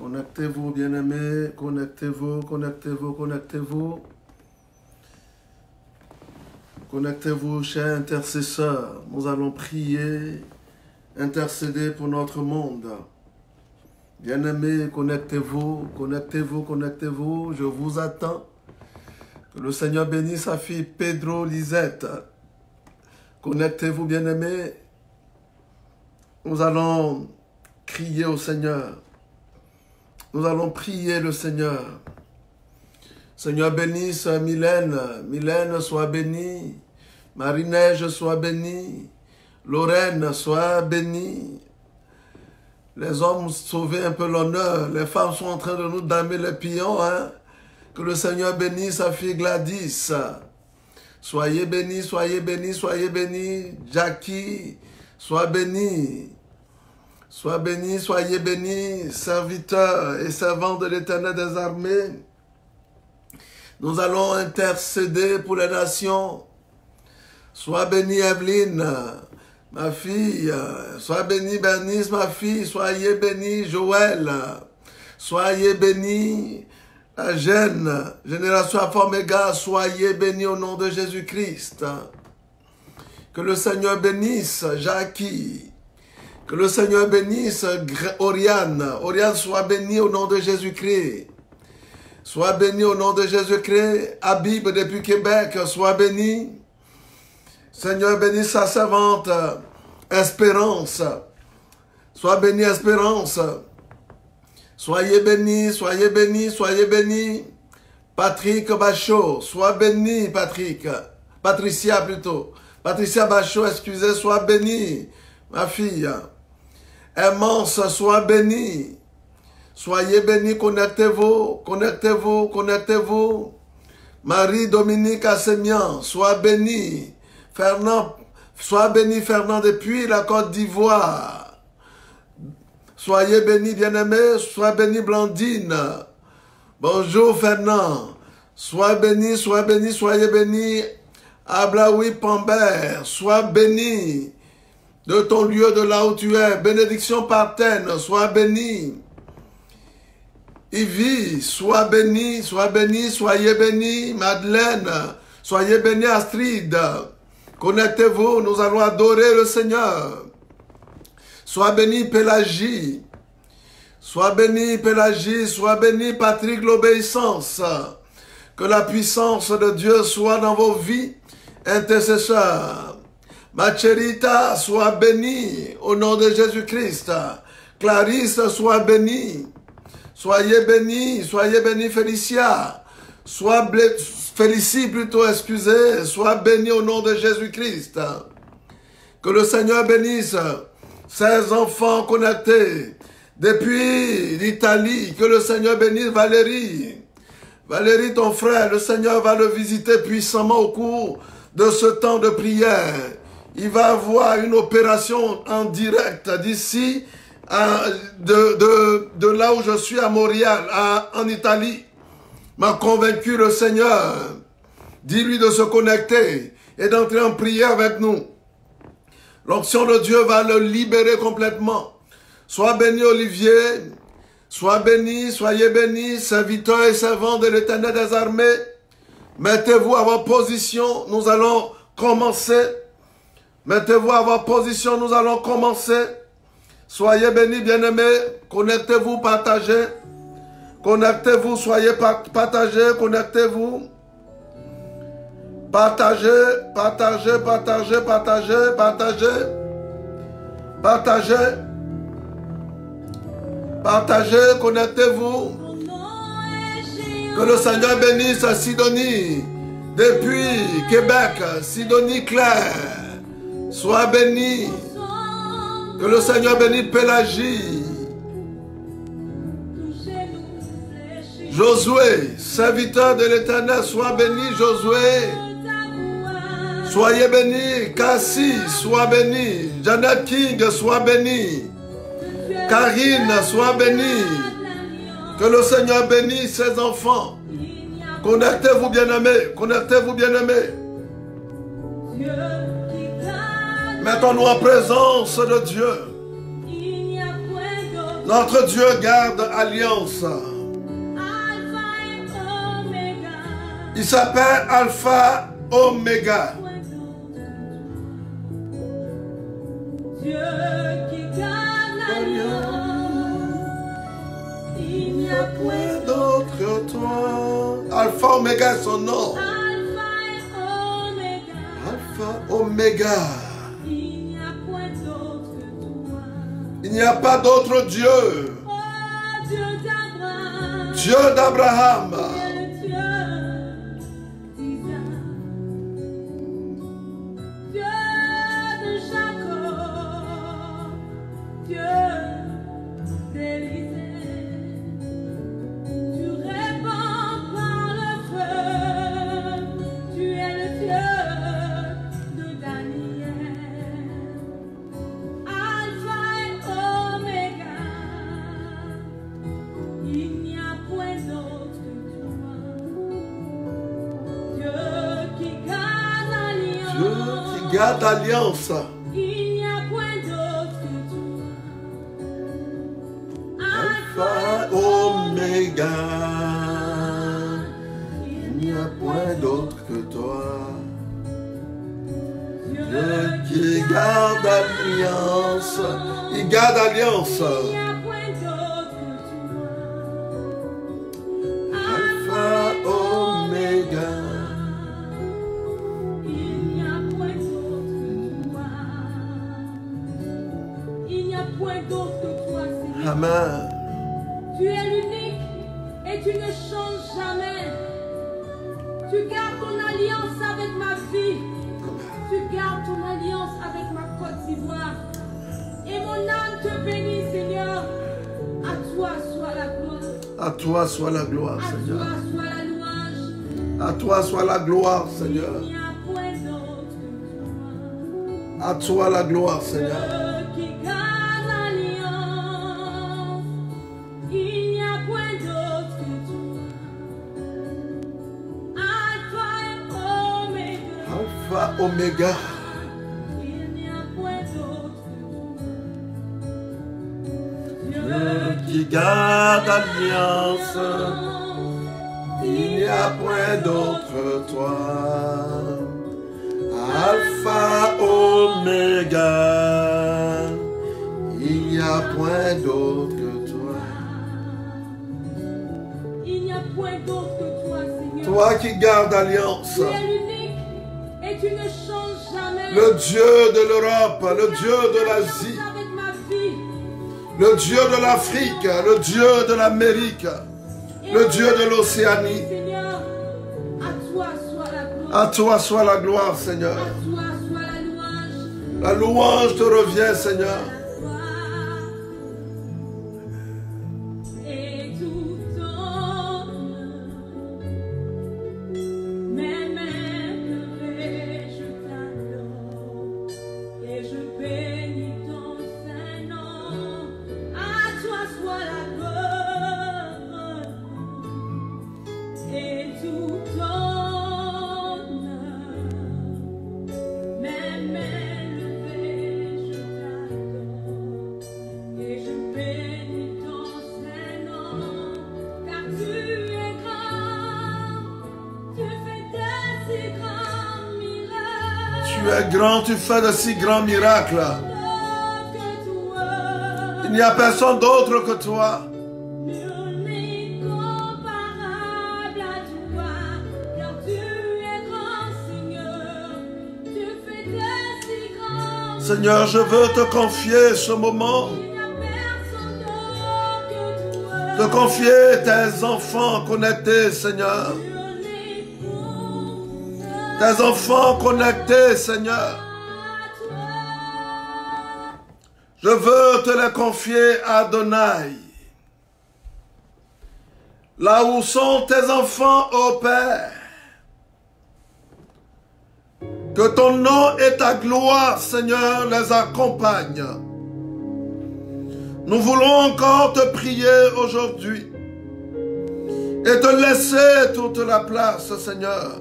Connectez-vous, bien-aimés, connectez-vous, connectez-vous, connectez-vous. Connectez-vous, chers intercesseurs. Nous allons prier, intercéder pour notre monde. Bien-aimés, connectez-vous, connectez-vous, connectez-vous. Je vous attends. Que le Seigneur bénisse sa fille Pedro Lisette. Connectez-vous, bien-aimés. Nous allons crier au Seigneur. Nous allons prier le Seigneur. Seigneur, bénisse Mylène. Mylène, sois bénie. Marie-Neige, sois bénie. Lorraine, sois bénie. Les hommes sauvez un peu l'honneur. Les femmes sont en train de nous damer les pions. Hein? Que le Seigneur bénisse sa fille Gladys. Soyez bénis, soyez bénis, soyez bénis. Jackie, sois bénie. Sois béni, soyez bénis, serviteurs et servants de l'Éternel des armées. Nous allons intercéder pour les nations. Sois bénie, Evelyne, ma fille. Sois bénie, Bernice, ma fille. Soyez bénie, Joël. Soyez bénie, la jeune génération Alpha Omega. Soyez bénie au nom de Jésus-Christ. Que le Seigneur bénisse Jackie. Que le Seigneur bénisse Oriane. Oriane, sois bénie au nom de Jésus-Christ. Sois bénie au nom de Jésus-Christ. Habib depuis Québec, sois bénie. Seigneur, bénisse sa servante Espérance. Sois bénie, Espérance. Soyez bénis, soyez bénis, soyez bénis. Patrick Bachot, sois béni, Patrick. Patricia plutôt. Patricia Bachot, excusez, sois bénie, ma fille. Aimance, sois bénie. Soyez bénis, connectez-vous, connectez-vous, connectez-vous. Marie-Dominique Assemian, sois bénie. Fernand, sois béni, Fernand depuis la Côte d'Ivoire. Soyez bénis, bien-aimés, sois béni, Blandine. Bonjour, Fernand. Sois béni, soyez bénis. Ablaoui Pambert, sois béni. De ton lieu, de là où tu es. Bénédiction Partène, sois béni. Ivy, sois béni, soyez béni. Madeleine, soyez béni. Astrid, connectez-vous, nous allons adorer le Seigneur. Sois béni Pélagie, sois béni Pélagie, sois béni Patrick l'obéissance. Que la puissance de Dieu soit dans vos vies, intercesseurs. Macherita, sois bénie au nom de Jésus-Christ. Clarisse, sois bénie. Soyez bénie, Félicia. Félicie plutôt, excusez. Sois bénie au nom de Jésus-Christ. Que le Seigneur bénisse ses enfants connectés depuis l'Italie. Que le Seigneur bénisse Valérie. Valérie, ton frère, le Seigneur va le visiter puissamment au cours de ce temps de prière. Il va avoir une opération en direct d'ici, de là où je suis à Montréal, en Italie. M'a convaincu le Seigneur. Dis-lui de se connecter et d'entrer en prière avec nous. L'onction de Dieu va le libérer complètement. Sois béni, Olivier. Sois béni, soyez bénis, serviteurs et servants de l'Éternel des armées. Mettez-vous à votre position. Nous allons commencer. Mettez-vous à votre position. Nous allons commencer. Soyez bénis, bien-aimés. Connectez-vous, partagez. Connectez-vous, soyez partagés. Connectez-vous. Partagez, partagez, partagez, partagez, partagez. Partagez. Partagez, connectez-vous. Que le Seigneur bénisse Sidonie depuis Québec. Sidonie Claire, sois bénie. Que le Seigneur bénisse Pélagie. Josué, serviteur de l'Éternel, sois béni, Josué. Soyez béni. Cassie, sois béni. Janet King, sois béni. Karine, sois bénie. Que le Seigneur bénisse ses enfants. Connectez-vous, bien-aimés. Connectez-vous, bien-aimés. Mettons-nous en présence de Dieu. Notre Dieu garde alliance. Il s'appelle Alpha Oméga. Dieu qui garde l'alliance, il n'y a point d'autre que toi. Alpha Oméga est son nom. Alpha Oméga. Il n'y a point d'autre que toi. Il n'y a pas d'autre Dieu. Oh, Dieu d'Abraham. Dieu d'Abraham. Garde alliance. Il n'y a point d'autre que toi. Alpha, Oméga. Il n'y a point d'autre que toi. Dieu qui garde alliance. Il garde alliance. Il n'y a point d'autre que toi. Alpha, Oméga. Amen. Tu es l'unique et tu ne changes jamais. Tu gardes ton alliance avec ma vie. Tu gardes ton alliance avec ma Côte d'Ivoire. Et mon âme te bénit, Seigneur. À toi soit la gloire. À toi soit la gloire, à Seigneur. À toi soit la louange. À toi soit la gloire, Seigneur. Il n'y a point d'autre que toi. À toi la gloire, Seigneur. Oméga. Il n'y a point d'autre. Dieu qui garde alliance. Il n'y a point d'autre toi. Alpha Oméga. Il n'y a point d'autre que toi. Il n'y a point d'autre que toi, Seigneur. Toi qui gardes alliance. Tu es l'unique. Tu ne changes jamais. Le Dieu de l'Europe, le Dieu de l'Asie, le Dieu de l'Afrique, le Dieu de l'Amérique, le Dieu de l'Océanie. À toi soit la gloire, Seigneur. À toi soit la louange. La louange te revient, Seigneur. Grand, tu fais de si grands miracles. Il n'y a personne d'autre que toi. Seigneur, je veux te confier ce moment. Te confier tes enfants connectés, Seigneur. Tes enfants connectés, Seigneur. Je veux te les confier à Adonai. Là où sont tes enfants, ô Père. Que ton nom et ta gloire, Seigneur, les accompagnent. Nous voulons encore te prier aujourd'hui et te laisser toute la place, Seigneur.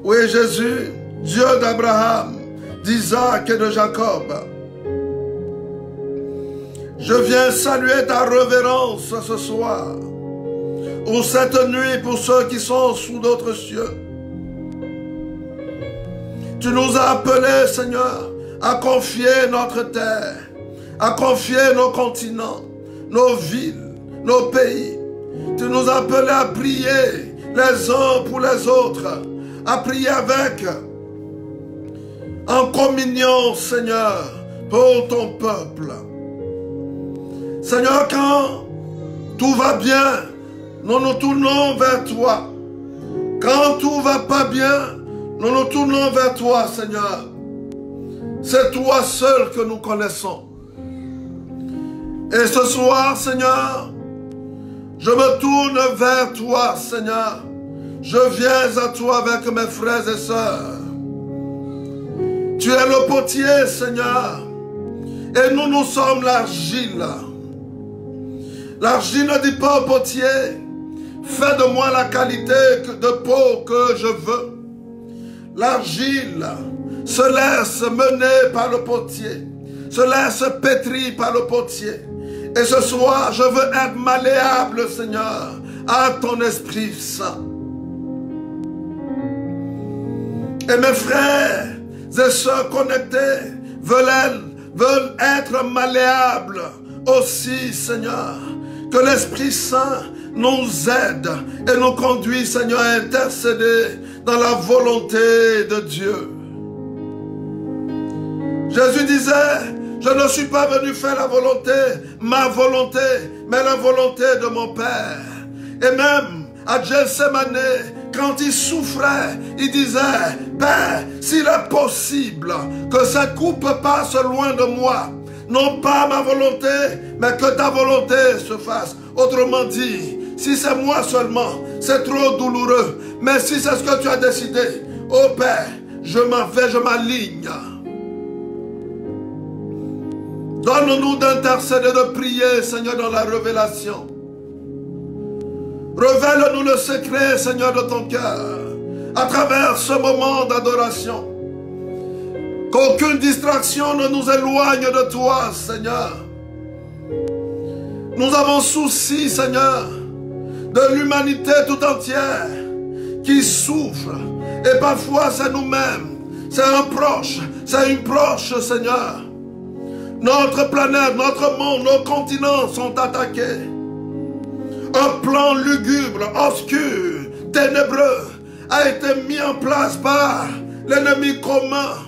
Oui, Jésus, Dieu d'Abraham, d'Isaac et de Jacob. Je viens saluer ta révérence ce soir, ou cette nuit pour ceux qui sont sous d'autres cieux. Tu nous as appelés, Seigneur, à confier notre terre, à confier nos continents, nos villes, nos pays. Tu nous as appelés à prier les uns pour les autres, à prier avec, en communion, Seigneur, pour ton peuple. Seigneur, quand tout va bien, nous nous tournons vers toi. Quand tout va pas bien, nous nous tournons vers toi, Seigneur. C'est toi seul que nous connaissons. Et ce soir, Seigneur, je me tourne vers toi, Seigneur. Je viens à toi avec mes frères et sœurs. Tu es le potier, Seigneur. Et nous, nous sommes l'argile. L'argile ne dit pas au potier, fais de moi la qualité de peau que je veux. L'argile se laisse mener par le potier, se laisse pétrir par le potier. Et ce soir, je veux être malléable, Seigneur, à ton Esprit Saint. Et mes frères et sœurs connectés veulent être malléables aussi, Seigneur. Que l'Esprit Saint nous aide et nous conduit, Seigneur, à intercéder dans la volonté de Dieu. Jésus disait, je ne suis pas venu faire la volonté, ma volonté, mais la volonté de mon Père. Et même à Gethsémane, quand il souffrait, il disait, Père, s'il est possible que cette coupe passe loin de moi, non pas ma volonté, mais que ta volonté se fasse. Autrement dit, si c'est moi seulement, c'est trop douloureux. Mais si c'est ce que tu as décidé, oh Père, je m'en vais, je m'aligne. Donne-nous d'intercéder, de prier, Seigneur, dans la révélation. Révèle-nous le secret, Seigneur, de ton cœur, à travers ce moment d'adoration. Qu'aucune distraction ne nous éloigne de toi, Seigneur. Nous avons souci, Seigneur, de l'humanité tout entière qui souffre. Et parfois, c'est nous-mêmes. C'est un proche. C'est une proche, Seigneur. Notre planète, notre monde, nos continents sont attaqués. Un plan lugubre, obscur, ténébreux a été mis en place par l'ennemi commun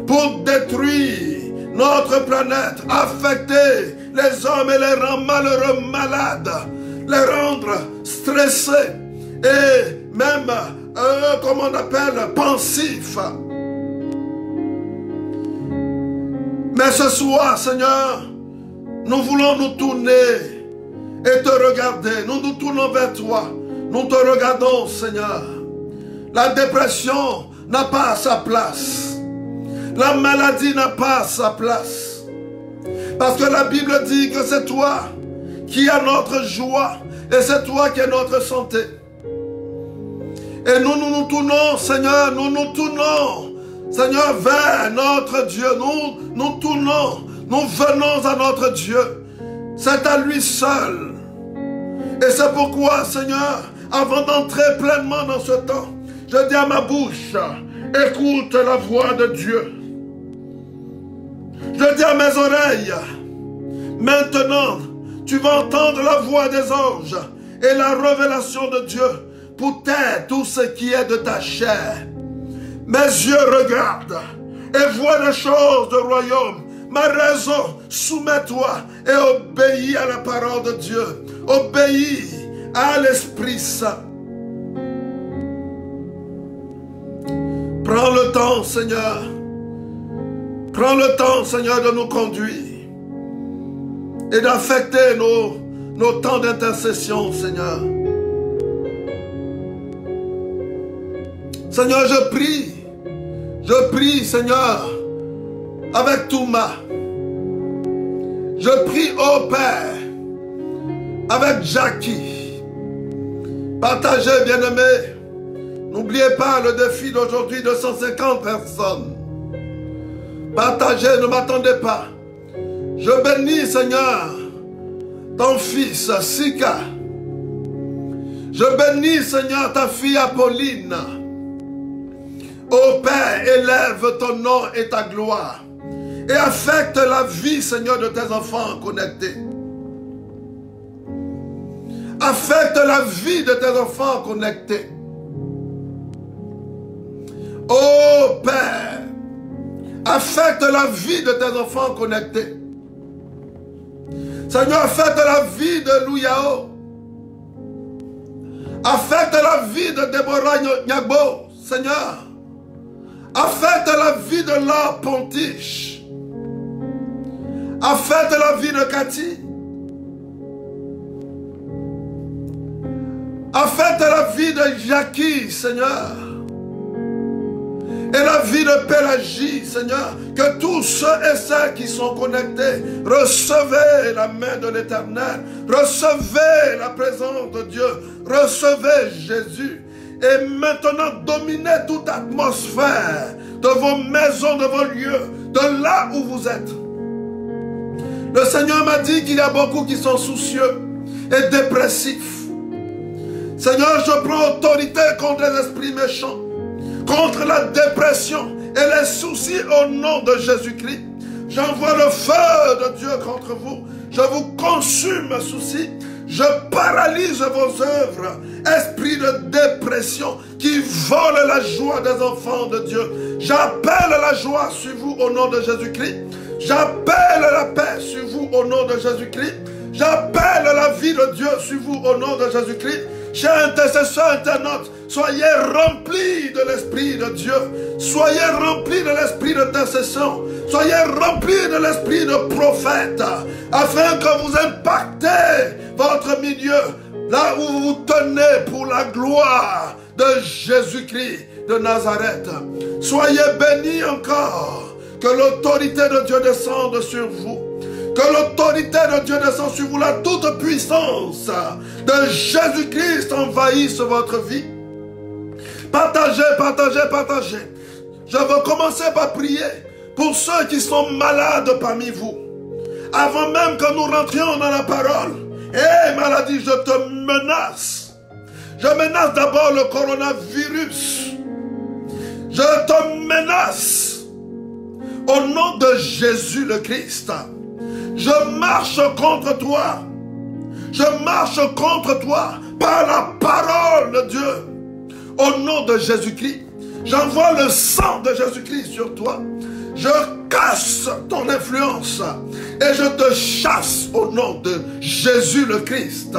pour détruire notre planète, affecter les hommes et les rendre malheureux, malades, les rendre stressés et même, comment on appelle, pensifs. Mais ce soir, Seigneur, nous voulons nous tourner et te regarder. Nous nous tournons vers toi. Nous te regardons, Seigneur. La dépression n'a pas sa place. La maladie n'a pas sa place. Parce que la Bible dit que c'est toi qui as notre joie et c'est toi qui as notre santé. Et nous nous tournons, Seigneur, nous nous tournons, Seigneur, vers notre Dieu. Nous tournons, nous venons à notre Dieu. C'est à lui seul. Et c'est pourquoi, Seigneur, avant d'entrer pleinement dans ce temps, je dis à ma bouche, écoute la voix de Dieu. Je dis à mes oreilles, maintenant, tu vas entendre la voix des anges et la révélation de Dieu pour taire tout ce qui est de ta chair. Mes yeux regardent et voient les choses du royaume. Ma raison, soumets-toi et obéis à la parole de Dieu. Obéis à l'Esprit Saint. Prends le temps, Seigneur. Prends le temps, Seigneur, de nous conduire et d'affecter nos temps d'intercession, Seigneur. Seigneur, je prie, Seigneur, avec Touma. Je prie, ô Père, avec Jackie. Partagez, bien-aimés. N'oubliez pas le défi d'aujourd'hui de 150 personnes. Partagez, ne m'attendez pas. Je bénis, Seigneur, ton fils, Sika. Je bénis, Seigneur, ta fille Apolline. Ô Père, élève ton nom et ta gloire. Et affecte la vie, Seigneur, de tes enfants connectés. Affecte la vie de tes enfants connectés. Ô Père, affecte la vie de tes enfants connectés. Seigneur, affecte la vie de Louyao. Affecte la vie de Déborah Nyagbo, Seigneur. Affecte la vie de la Pontiche. Affecte la vie de Cathy. Affecte la vie de Jackie, Seigneur. Et la vie de Pélagie, Seigneur. Que tous ceux et celles qui sont connectés, recevez la main de l'Éternel. Recevez la présence de Dieu. Recevez Jésus. Et maintenant, dominez toute atmosphère de vos maisons, de vos lieux, de là où vous êtes. Le Seigneur m'a dit qu'il y a beaucoup qui sont soucieux et dépressifs. Seigneur, je prends autorité contre les esprits méchants, contre la dépression et les soucis au nom de Jésus-Christ. J'envoie le feu de Dieu contre vous. Je vous consume, soucis. Je paralyse vos œuvres, esprit de dépression qui vole la joie des enfants de Dieu. J'appelle la joie sur vous au nom de Jésus-Christ. J'appelle la paix sur vous au nom de Jésus-Christ. J'appelle la vie de Dieu sur vous au nom de Jésus-Christ. Chers intercesseurs, internautes, soyez remplis de l'Esprit de Dieu. Soyez remplis de l'Esprit d'intercession. Soyez remplis de l'Esprit de prophète, afin que vous impactez votre milieu, là où vous vous tenez pour la gloire de Jésus-Christ de Nazareth. Soyez bénis encore, que l'autorité de Dieu descende sur vous. Que l'autorité de Dieu descende sur vous, la toute puissance de Jésus-Christ envahisse votre vie. Partagez, partagez, partagez. Je veux commencer par prier pour ceux qui sont malades parmi vous. Avant même que nous rentrions dans la parole, maladie, je te menace. Je menace d'abord le coronavirus. Je te menace au nom de Jésus le Christ. Je marche contre toi. Je marche contre toi par la parole de Dieu. Au nom de Jésus-Christ, j'envoie le sang de Jésus-Christ sur toi. Je casse ton influence et je te chasse au nom de Jésus le Christ.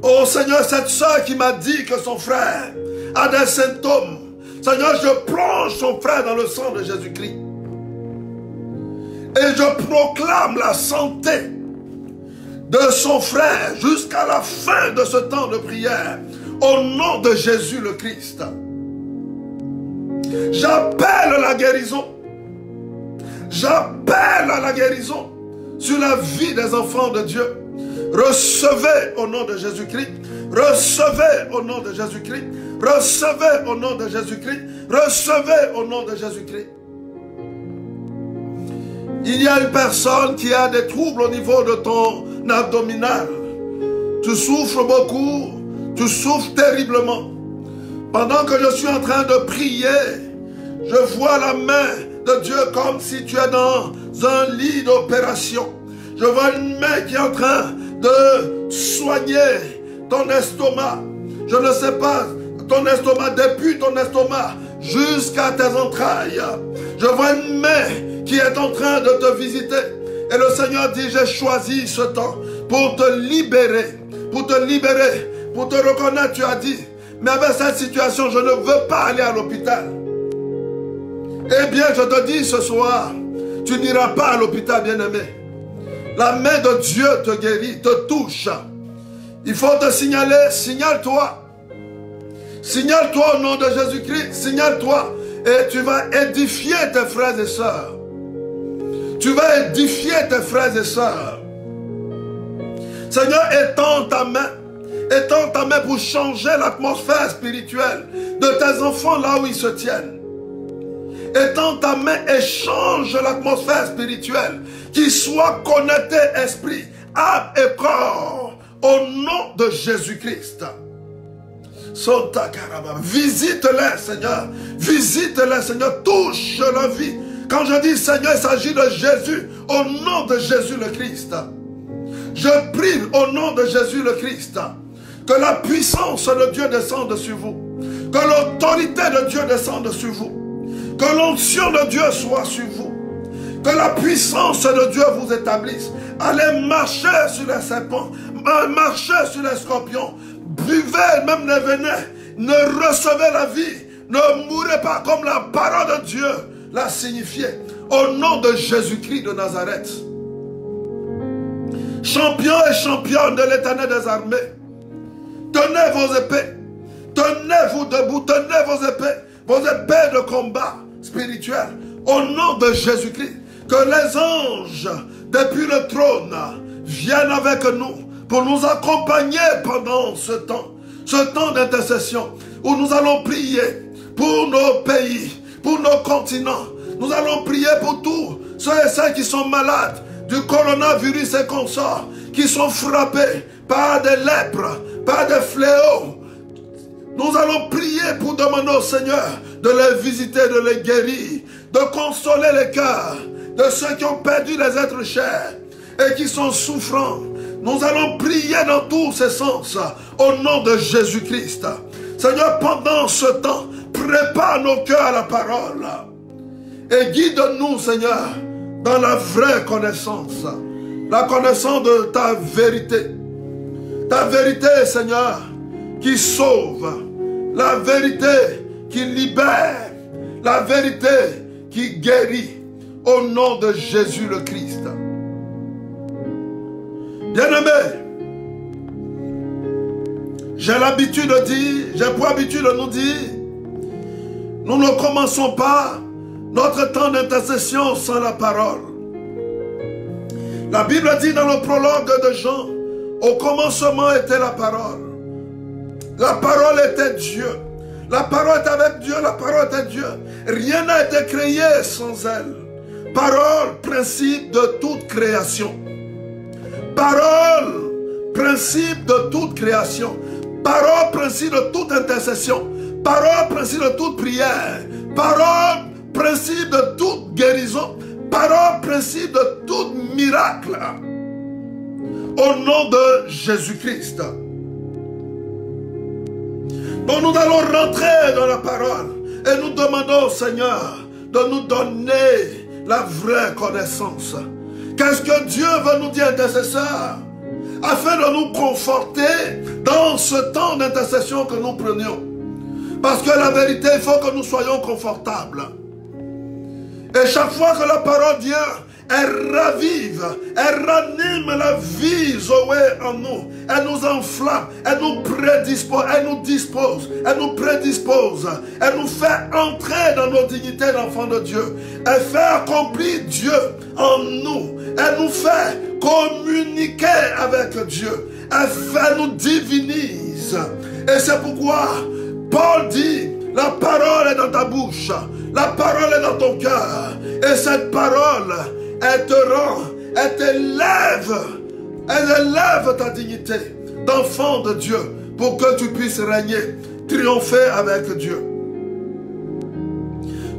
Oh Seigneur, cette soeur qui m'a dit que son frère a des symptômes. Seigneur, je plonge son frère dans le sang de Jésus-Christ. Et je proclame la santé de son frère jusqu'à la fin de ce temps de prière. Au nom de Jésus le Christ. J'appelle la guérison. J'appelle à la guérison sur la vie des enfants de Dieu. Recevez au nom de Jésus-Christ. Recevez au nom de Jésus-Christ. Recevez au nom de Jésus-Christ. Recevez au nom de Jésus-Christ. Il y a une personne qui a des troubles au niveau de ton abdominal. Tu souffres beaucoup. Tu souffres terriblement. Pendant que je suis en train de prier, je vois la main de Dieu comme si tu es dans un lit d'opération. Je vois une main qui est en train de soigner ton estomac. Je ne sais pas, ton estomac, depuis ton estomac jusqu'à tes entrailles. Je vois une main qui est en train de te visiter. Et le Seigneur dit, j'ai choisi ce temps pour te libérer. Pour te libérer. Pour te reconnaître, tu as dit, mais avec cette situation, je ne veux pas aller à l'hôpital. Eh bien, je te dis ce soir, tu n'iras pas à l'hôpital, bien-aimé. La main de Dieu te guérit, te touche. Il faut te signaler, signale-toi. Signale-toi au nom de Jésus-Christ, signale-toi. Et tu vas édifier tes frères et sœurs. Tu vas édifier tes frères et sœurs. Seigneur, étends ta main. Étends ta main pour changer l'atmosphère spirituelle de tes enfants là où ils se tiennent. étends ta main et change l'atmosphère spirituelle, qui soit connecté esprit, âme et corps, au nom de Jésus-Christ. Visite-les, Seigneur. Visite-les, Seigneur. Touche la vie. Quand je dis Seigneur, il s'agit de Jésus, au nom de Jésus le Christ. Je prie au nom de Jésus le Christ que la puissance de Dieu descende sur vous, que l'autorité de Dieu descende sur vous, que l'onction de Dieu soit sur vous, que la puissance de Dieu vous établisse. Allez marcher sur les serpents, marcher sur les scorpions, buvez même les venins, ne recevez la vie, ne mourrez pas comme la parole de Dieu l'a signifié, au nom de Jésus-Christ de Nazareth. Champions et championnes de l'Éternel des armées, tenez vos épées, tenez-vous debout, tenez vos épées de combat spirituel, au nom de Jésus-Christ. Que les anges, depuis le trône, viennent avec nous pour nous accompagner pendant ce temps d'intercession, où nous allons prier pour nos pays, pour nos continents. Nous allons prier pour tous ceux et celles qui sont malades du coronavirus et consorts, qui sont frappés par des lèpres, par des fléaux. Nous allons prier pour demander au Seigneur de les visiter, de les guérir, de consoler les cœurs de ceux qui ont perdu les êtres chers et qui sont souffrants. Nous allons prier dans tous ces sens au nom de Jésus-Christ. Seigneur, pendant ce temps, prépare nos cœurs à la parole et guide-nous, Seigneur, dans la vraie connaissance, la connaissance de ta vérité. Ta vérité, Seigneur, qui sauve, la vérité qui libère, la vérité qui guérit, au nom de Jésus le Christ. Bien-aimés, j'ai l'habitude de dire, j'ai pour habitude de nous dire, nous ne commençons pas notre temps d'intercession sans la parole. La Bible dit dans le prologue de Jean, au commencement était la parole. La parole était Dieu. La parole était avec Dieu, la parole était Dieu. Rien n'a été créé sans elle. Parole, principe de toute création. Parole, principe de toute création. Parole, principe de toute intercession. Parole, principe de toute prière. Parole, principe de toute guérison. Parole, principe de tout miracle. Au nom de Jésus-Christ. Donc nous allons rentrer dans la parole et nous demandons au Seigneur de nous donner la vraie connaissance. Qu'est-ce que Dieu veut nous dire, intercesseurs, afin de nous conforter dans ce temps d'intercession que nous prenions. Parce que la vérité, il faut que nous soyons confortables. Et chaque fois que la parole vient, elle ravive, elle ranime la vie Zoé en nous. Elle nous enflamme, elle nous prédispose, elle nous dispose, elle nous prédispose. Elle nous fait entrer dans nos dignités d'enfants de Dieu. Elle fait accomplir Dieu en nous. Elle nous fait communiquer avec Dieu. Elle nous divinise. Et c'est pourquoi Paul dit, la parole est dans ta bouche, la parole est dans ton cœur. Et cette parole, elle te rend, elle t'élève, elle élève ta dignité d'enfant de Dieu pour que tu puisses régner, triompher avec Dieu.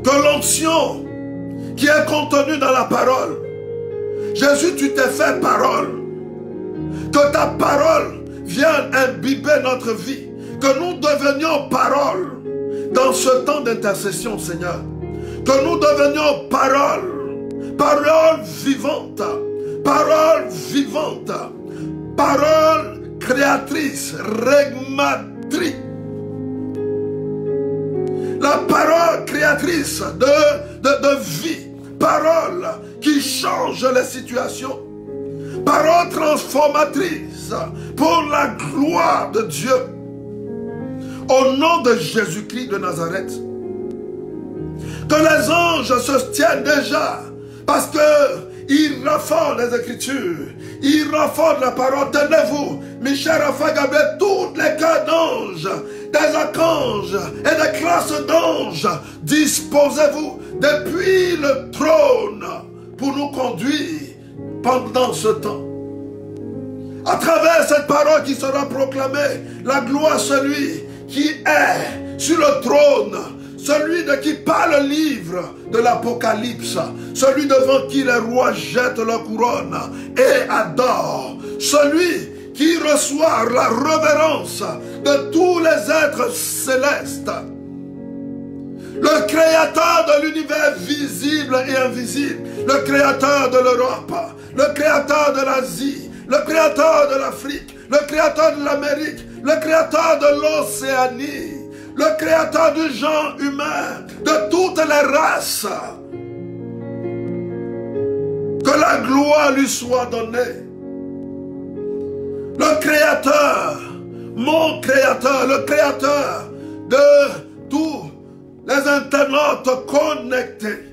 Que l'onction qui est contenue dans la parole, Jésus, tu t'es fait parole, que ta parole vienne imbiber notre vie, que nous devenions parole dans ce temps d'intercession, Seigneur, que nous devenions parole. Parole vivante, parole vivante, parole créatrice, régmatrice. La parole créatrice de vie, parole qui change les situations, parole transformatrice pour la gloire de Dieu. Au nom de Jésus-Christ de Nazareth, que les anges se tiennent déjà, parce qu'ils raffolent les Écritures, ils raffolent la parole. Tenez-vous, Michel, Raphaël, Gabriel, tous les cœurs d'anges des archanges et des classes d'anges, disposez-vous depuis le trône pour nous conduire pendant ce temps. À travers cette parole qui sera proclamée, la gloire à celui qui est sur le trône, celui de qui parle le livre de l'Apocalypse, celui devant qui les rois jettent leur couronne et adorent, celui qui reçoit la révérence de tous les êtres célestes, le créateur de l'univers visible et invisible, le créateur de l'Europe, le créateur de l'Asie, le créateur de l'Afrique, le créateur de l'Amérique, le créateur de l'Océanie, le créateur du genre humain, de toutes les races. Que la gloire lui soit donnée. Le créateur, mon créateur, le créateur de tous les internautes connectés.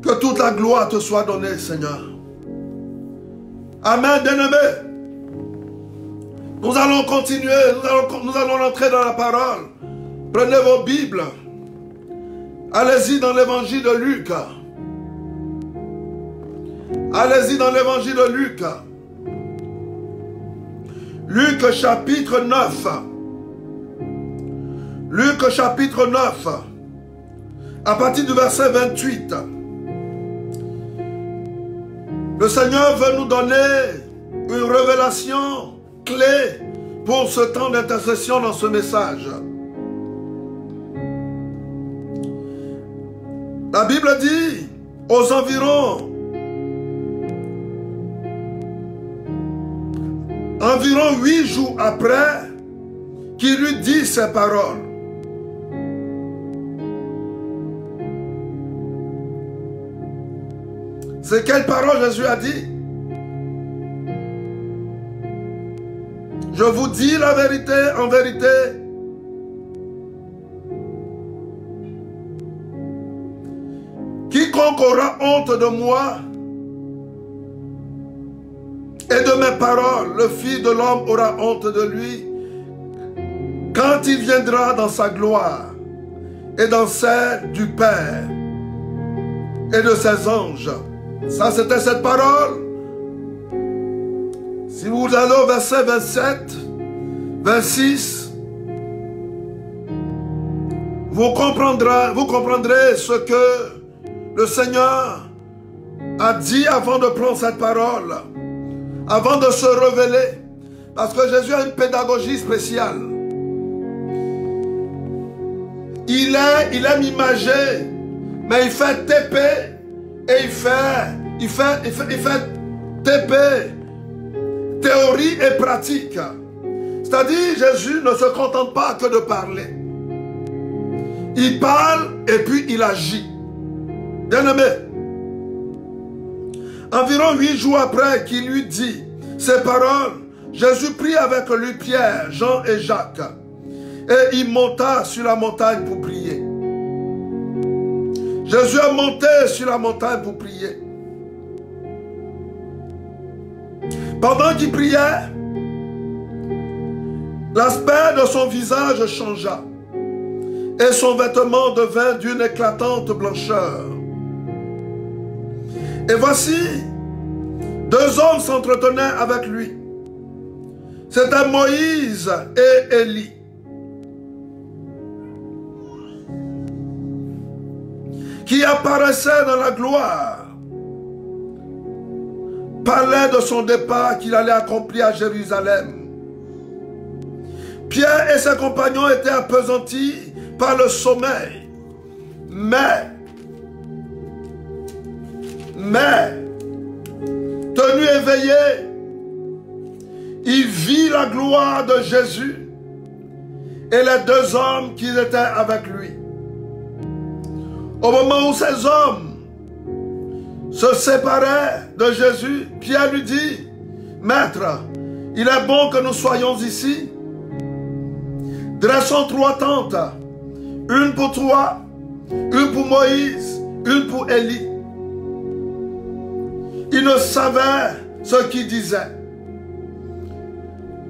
Que toute la gloire te soit donnée, Seigneur. Amen, bien-aimés. Nous allons continuer, nous allons entrer dans la parole. Prenez vos Bibles. Allez-y dans l'évangile de Luc. Allez-y dans l'évangile de Luc. Luc chapitre 9. Luc chapitre 9. À partir du verset 28. Le Seigneur veut nous donner une révélation clé pour ce temps d'intercession dans ce message. La Bible dit, aux environs 8 jours après, qu'il lui dit ces paroles. C'est quelle parole Jésus a dit? Je vous dis la vérité, en vérité. Quiconque aura honte de moi et de mes paroles, le Fils de l'homme aura honte de lui quand il viendra dans sa gloire et dans celle du Père et de ses anges. Ça, c'était cette parole. Si vous allez au verset 27, 26, vous comprendrez ce que le Seigneur a dit avant de prendre cette parole, avant de se révéler. Parce que Jésus a une pédagogie spéciale. Il aime imager, mais il fait TP et il fait TP, théorie et pratique. C'est-à-dire, Jésus ne se contente pas que de parler. Il parle et puis il agit. Bien-aimé, environ 8 jours après qu'il lui dit ces paroles, Jésus prit avec lui Pierre, Jean et Jacques, et il monta sur la montagne pour prier. Jésus est monté sur la montagne pour prier. Pendant qu'il priait, l'aspect de son visage changea et son vêtement devint d'une éclatante blancheur. Et voici, 2 hommes s'entretenaient avec lui. C'étaient Moïse et Élie. Qui apparaissaient dans la gloire, parlaient de son départ qu'il allait accomplir à Jérusalem. Pierre et ses compagnons étaient appesantis par le sommeil. Mais, tenu éveillé, il vit la gloire de Jésus et les 2 hommes qui étaient avec lui. Au moment où ces hommes se séparaient de Jésus, Pierre lui dit, « Maître, il est bon que nous soyons ici. Dressons 3 tentes, une pour toi, une pour Moïse, une pour Élie. » Il ne savait ce qu'il disait.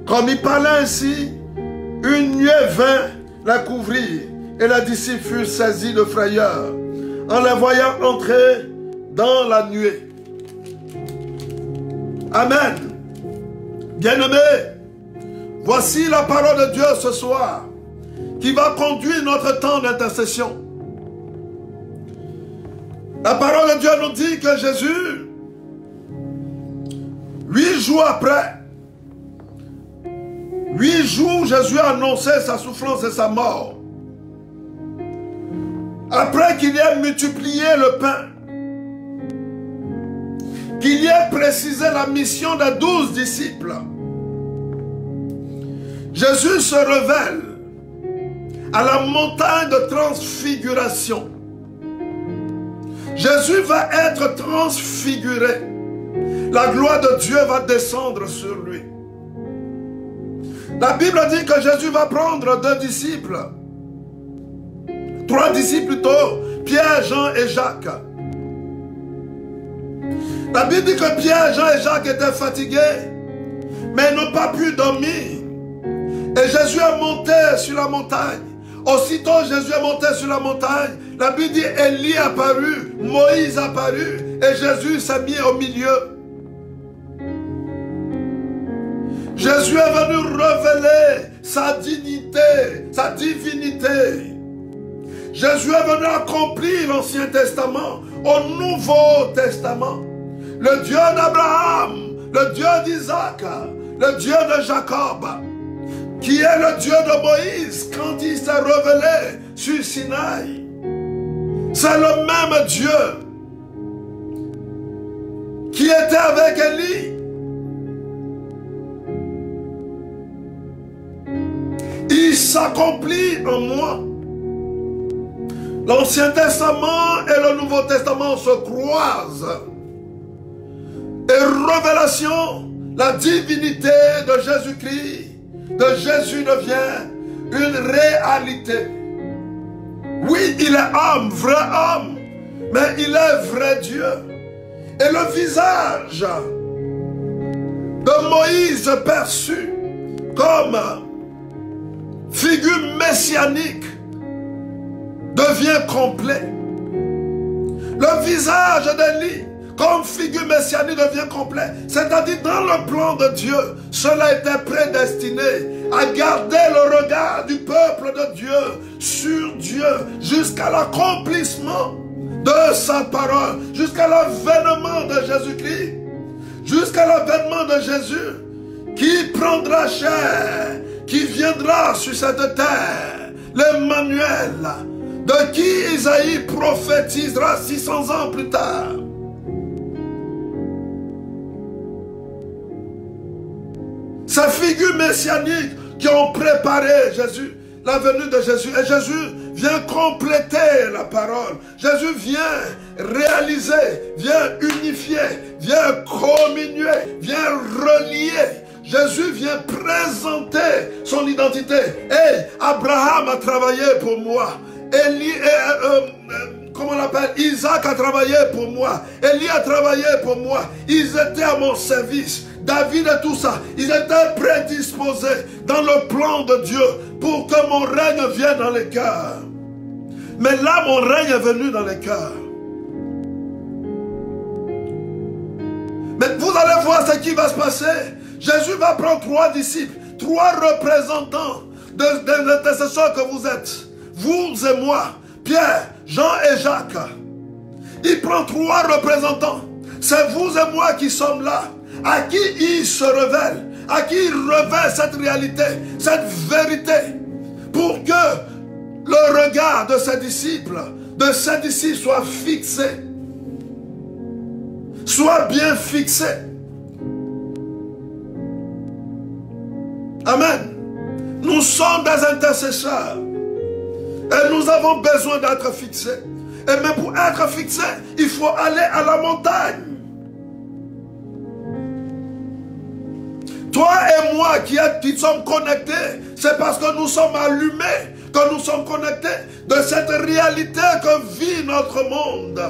Comme il parlait ainsi, une nuée vint la couvrir, et les disciples furent saisis de frayeur en les voyant entrer dans la nuée. Amen. Bien-aimés, voici la parole de Dieu ce soir qui va conduire notre temps d'intercession. La parole de Dieu nous dit que Jésus, 8 jours après, 8 jours, Jésus a annoncé sa souffrance et sa mort. Après qu'il ait multiplié le pain, qu'il y ait précisé la mission des 12 disciples, Jésus se révèle à la montagne de transfiguration. Jésus va être transfiguré. La gloire de Dieu va descendre sur lui. La Bible dit que Jésus va prendre 2 disciples. 3 disciples plutôt, Pierre, Jean et Jacques. La Bible dit que Pierre, Jean et Jacques étaient fatigués, mais ils n'ont pas pu dormir. Et Jésus est monté sur la montagne. Aussitôt Jésus est monté sur la montagne, la Bible dit Élie est apparu, Moïse est apparu, et Jésus s'est mis au milieu. Jésus est venu révéler sa dignité, sa divinité. Jésus est venu accomplir l'Ancien Testament au Nouveau Testament. Le Dieu d'Abraham, le Dieu d'Isaac, le Dieu de Jacob, qui est le Dieu de Moïse quand il s'est révélé sur Sinaï. C'est le même Dieu qui était avec Élie. Il s'accomplit en moi. L'Ancien Testament et le Nouveau Testament se croisent. Et révélation, la divinité de Jésus-Christ, de Jésus devient une réalité. Oui, il est homme, vrai homme, mais il est vrai Dieu. Et le visage de Moïse perçu comme figure messianique devient complet. Le visage d'Élie comme figure messianique devient complet. C'est-à-dire dans le plan de Dieu, cela était prédestiné à garder le regard du peuple de Dieu sur Dieu jusqu'à l'accomplissement de sa parole, jusqu'à l'avènement de Jésus-Christ, jusqu'à l'avènement de Jésus qui prendra chair, qui viendra sur cette terre, l'Emmanuel, de qui Isaïe prophétisera 600 ans plus tard. Ces figures messianiques qui ont préparé Jésus, la venue de Jésus. Et Jésus vient compléter la parole. Jésus vient réaliser, vient unifier, vient communier, vient relier. Jésus vient présenter son identité. Hey, Abraham a travaillé pour moi. Comment on l'appelle? Isaac a travaillé pour moi. Élie a travaillé pour moi. Ils étaient à mon service. David et tout ça, ils étaient prédisposés dans le plan de Dieu pour que mon règne vienne dans les cœurs. Mais là, mon règne est venu dans les cœurs. Mais vous allez voir ce qui va se passer. Jésus va prendre 3 disciples, 3 représentants des intercesseurs que vous êtes. Vous et moi, Pierre, Jean et Jacques. Il prend 3 représentants. C'est vous et moi qui sommes là. À qui il se révèle, à qui il révèle cette réalité, cette vérité, pour que le regard de ses disciples soit fixé, soit bien fixé. Amen. Nous sommes des intercesseurs et nous avons besoin d'être fixés. Et même pour être fixés, il faut aller à la montagne. Toi et moi qui sommes connectés, c'est parce que nous sommes allumés, que nous sommes connectés de cette réalité que vit notre monde,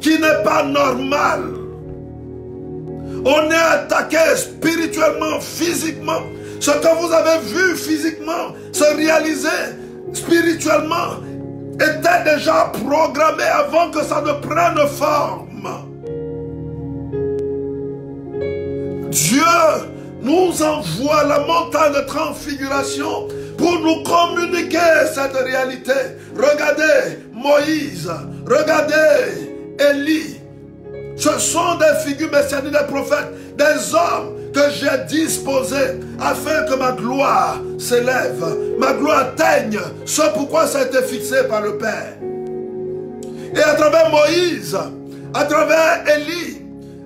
qui n'est pas normale. On est attaqué spirituellement, physiquement. Ce que vous avez vu physiquement se réaliser spirituellement était déjà programmé avant que ça ne prenne forme. Dieu nous envoie la montagne de transfiguration pour nous communiquer cette réalité. Regardez Moïse, regardez Élie. Ce sont des figures messianiques, des prophètes, des hommes que j'ai disposés afin que ma gloire s'élève, ma gloire atteigne ce pourquoi ça a été fixé par le Père. Et à travers Moïse, à travers Élie,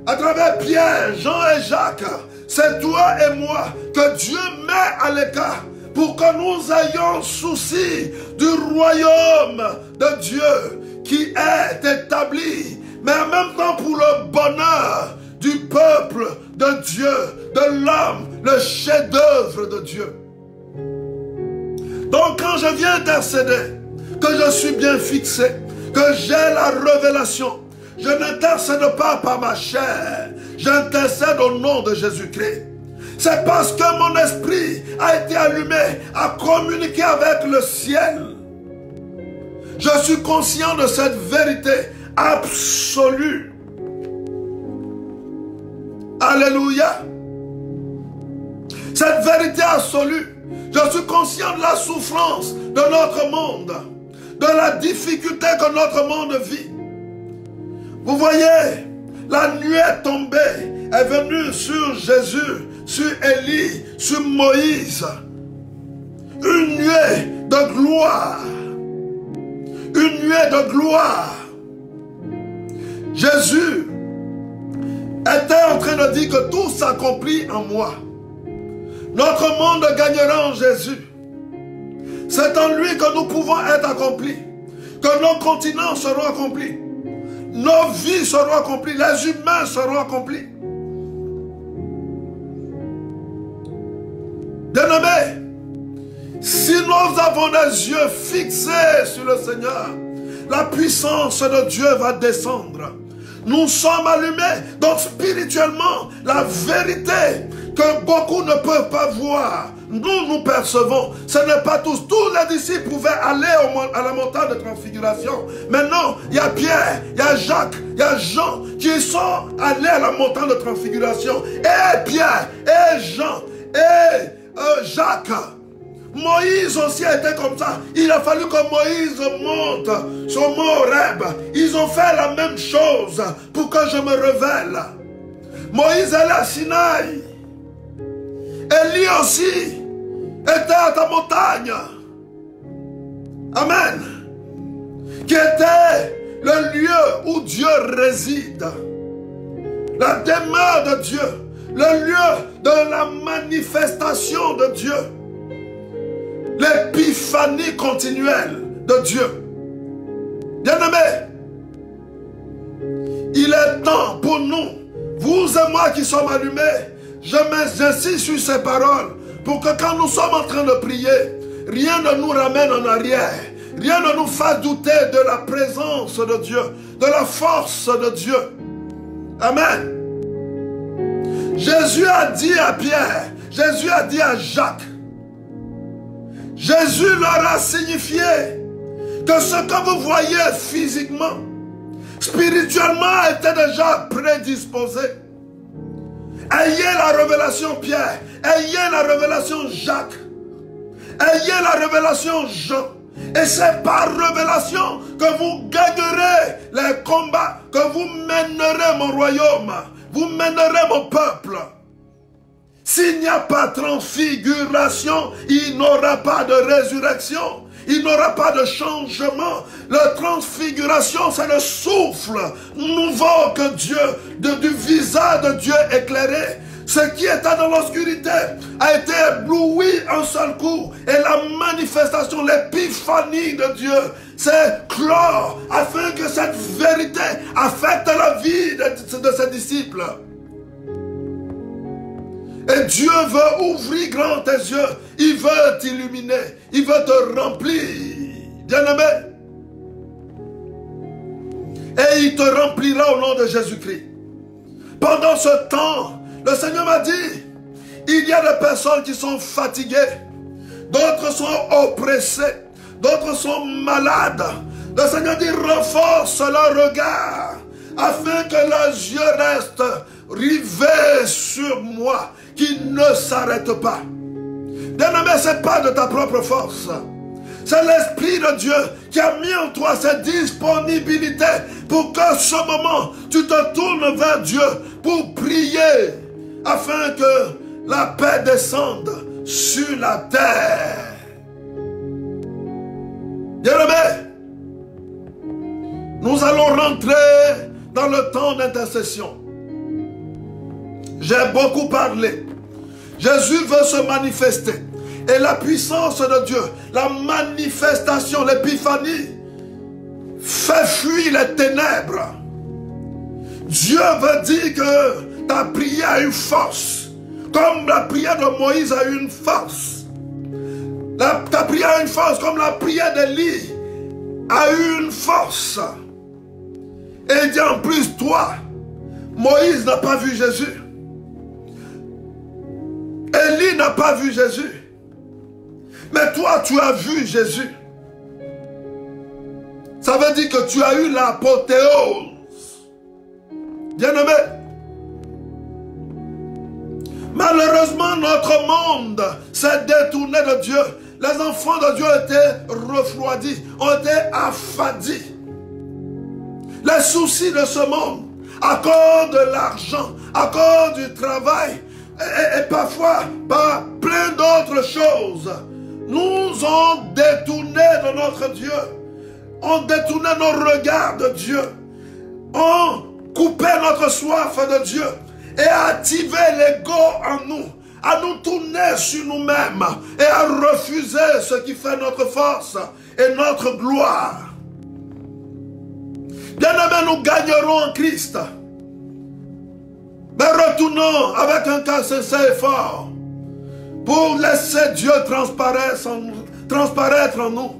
à travers Pierre, Jean et Jacques, c'est toi et moi que Dieu met à l'écart pour que nous ayons souci du royaume de Dieu qui est établi, mais en même temps pour le bonheur du peuple de Dieu, de l'homme, le chef-d'œuvre de Dieu. Donc quand je viens intercéder, que je suis bien fixé, que j'ai la révélation, je n'intercède pas par ma chair, j'intercède au nom de Jésus-Christ. C'est parce que mon esprit a été allumé à communiquer avec le ciel. Je suis conscient de cette vérité absolue. Alléluia. Cette vérité absolue. Je suis conscient de la souffrance de notre monde, de la difficulté que notre monde vit. Vous voyez, la nuée est tombée, est venue sur Jésus, sur Élie, sur Moïse. Une nuée de gloire. Une nuée de gloire. Jésus était en train de dire que tout s'accomplit en moi. Notre monde gagnera en Jésus. C'est en lui que nous pouvons être accomplis. Que nos continents seront accomplis. Nos vies seront accomplies. Les humains seront accomplis. Bien-aimés, si nous avons les yeux fixés sur le Seigneur, la puissance de Dieu va descendre. Nous sommes allumés. Donc spirituellement, la vérité que beaucoup ne peuvent pas voir, nous percevons. Ce n'est pas tous. Tous les disciples pouvaient aller à la montagne de transfiguration. Maintenant, il y a Pierre, il y a Jacques, il y a Jean qui sont allés à la montagne de transfiguration. Et Pierre, et Jean, et Jacques. Moïse aussi était comme ça. Il a fallu que Moïse monte sur Mont Horeb. Ils ont fait la même chose pour que je me révèle. Moïse est à Sinaï. Élie aussi était à ta montagne. Amen. Qui était le lieu où Dieu réside. La demeure de Dieu. Le lieu de la manifestation de Dieu. L'épiphanie continuelle de Dieu. Bien-aimés, il est temps pour nous, vous et moi qui sommes allumés, j'insiste sur ces paroles pour que quand nous sommes en train de prier, rien ne nous ramène en arrière, rien ne nous fasse douter de la présence de Dieu, de la force de Dieu. Amen. Jésus a dit à Pierre, Jésus a dit à Jacques, Jésus leur a signifié que ce que vous voyez physiquement, spirituellement était déjà prédisposé. Ayez la révélation Pierre, ayez la révélation Jacques, ayez la révélation Jean. Et c'est par révélation que vous gagnerez les combats, que vous mènerez mon royaume, vous mènerez mon peuple. S'il n'y a pas de transfiguration, il n'aura pas de résurrection. Il n'aura pas de changement. La transfiguration, c'est le souffle nouveau que Dieu, du visage de Dieu éclairé. Ce qui était dans l'obscurité a été ébloui un seul coup. Et la manifestation, l'épiphanie de Dieu, c'est clore afin que cette vérité affecte la vie de ses disciples. Et Dieu veut ouvrir grand tes yeux. Il veut t'illuminer. Il veut te remplir. Bien-aimé. Et il te remplira au nom de Jésus-Christ. Pendant ce temps, le Seigneur m'a dit, il y a des personnes qui sont fatiguées, d'autres sont oppressées, d'autres sont malades. Le Seigneur dit, renforce leur regard, afin que leurs yeux restent rivés sur moi, qu'ils ne s'arrêtent pas. Bien-aimé, ce n'est pas de ta propre force. C'est l'Esprit de Dieu qui a mis en toi cette disponibilité pour que ce moment, tu te tournes vers Dieu pour prier afin que la paix descende sur la terre. Bien-aimé, nous allons rentrer dans le temps d'intercession. J'ai beaucoup parlé. Jésus veut se manifester. Et la puissance de Dieu, la manifestation, l'épiphanie, fait fuir les ténèbres. Dieu veut dire que ta prière a une force. Comme la prière de Moïse a une force. Ta prière a une force, comme la prière d'Élie a une force. Et il dit en plus, toi, Moïse n'a pas vu Jésus. Élie n'a pas vu Jésus. Mais toi, tu as vu Jésus. Ça veut dire que tu as eu l'apothéose. Bien-aimé. Malheureusement, notre monde s'est détourné de Dieu. Les enfants de Dieu ont été refroidis, ont été affadis. Les soucis de ce monde, à cause de l'argent, à cause du travail, et parfois par plein d'autres choses, nous ont détourné de notre Dieu, ont détourné nos regards de Dieu, ont coupé notre soif de Dieu et activé l'ego en nous, à nous tourner sur nous-mêmes et à refuser ce qui fait notre force et notre gloire. Bien-aimés, nous gagnerons en Christ. Mais retournons avec un cœur sincère et fort pour laisser Dieu transparaître en nous.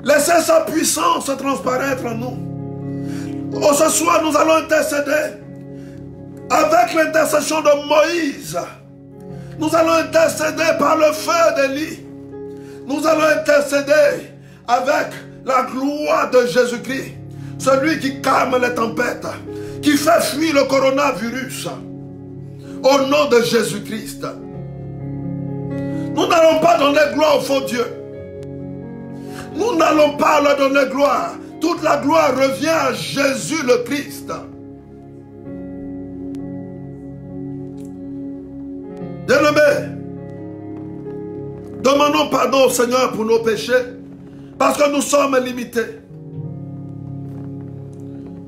Laisser sa puissance transparaître en nous. Ce soir, nous allons intercéder avec l'intercession de Moïse. Nous allons intercéder par le feu d'Élie. Nous allons intercéder avec la gloire de Jésus-Christ. Celui qui calme les tempêtes, qui fait fuir le coronavirus. Au nom de Jésus-Christ. Nous n'allons pas donner gloire au faux Dieu. Nous n'allons pas leur donner gloire. Toute la gloire revient à Jésus le Christ. Bien-aimés, demandons pardon au Seigneur pour nos péchés, parce que nous sommes limités.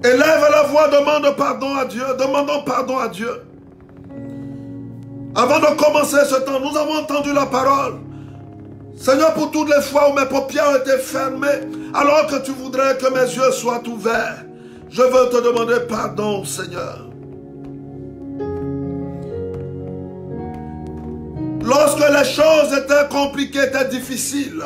Élève la voix, demande pardon à Dieu, demandons pardon à Dieu. Avant de commencer ce temps, nous avons entendu la parole. Seigneur, pour toutes les fois où mes paupières ont été fermées, alors que tu voudrais que mes yeux soient ouverts, je veux te demander pardon, Seigneur. Lorsque les choses étaient compliquées, étaient difficiles,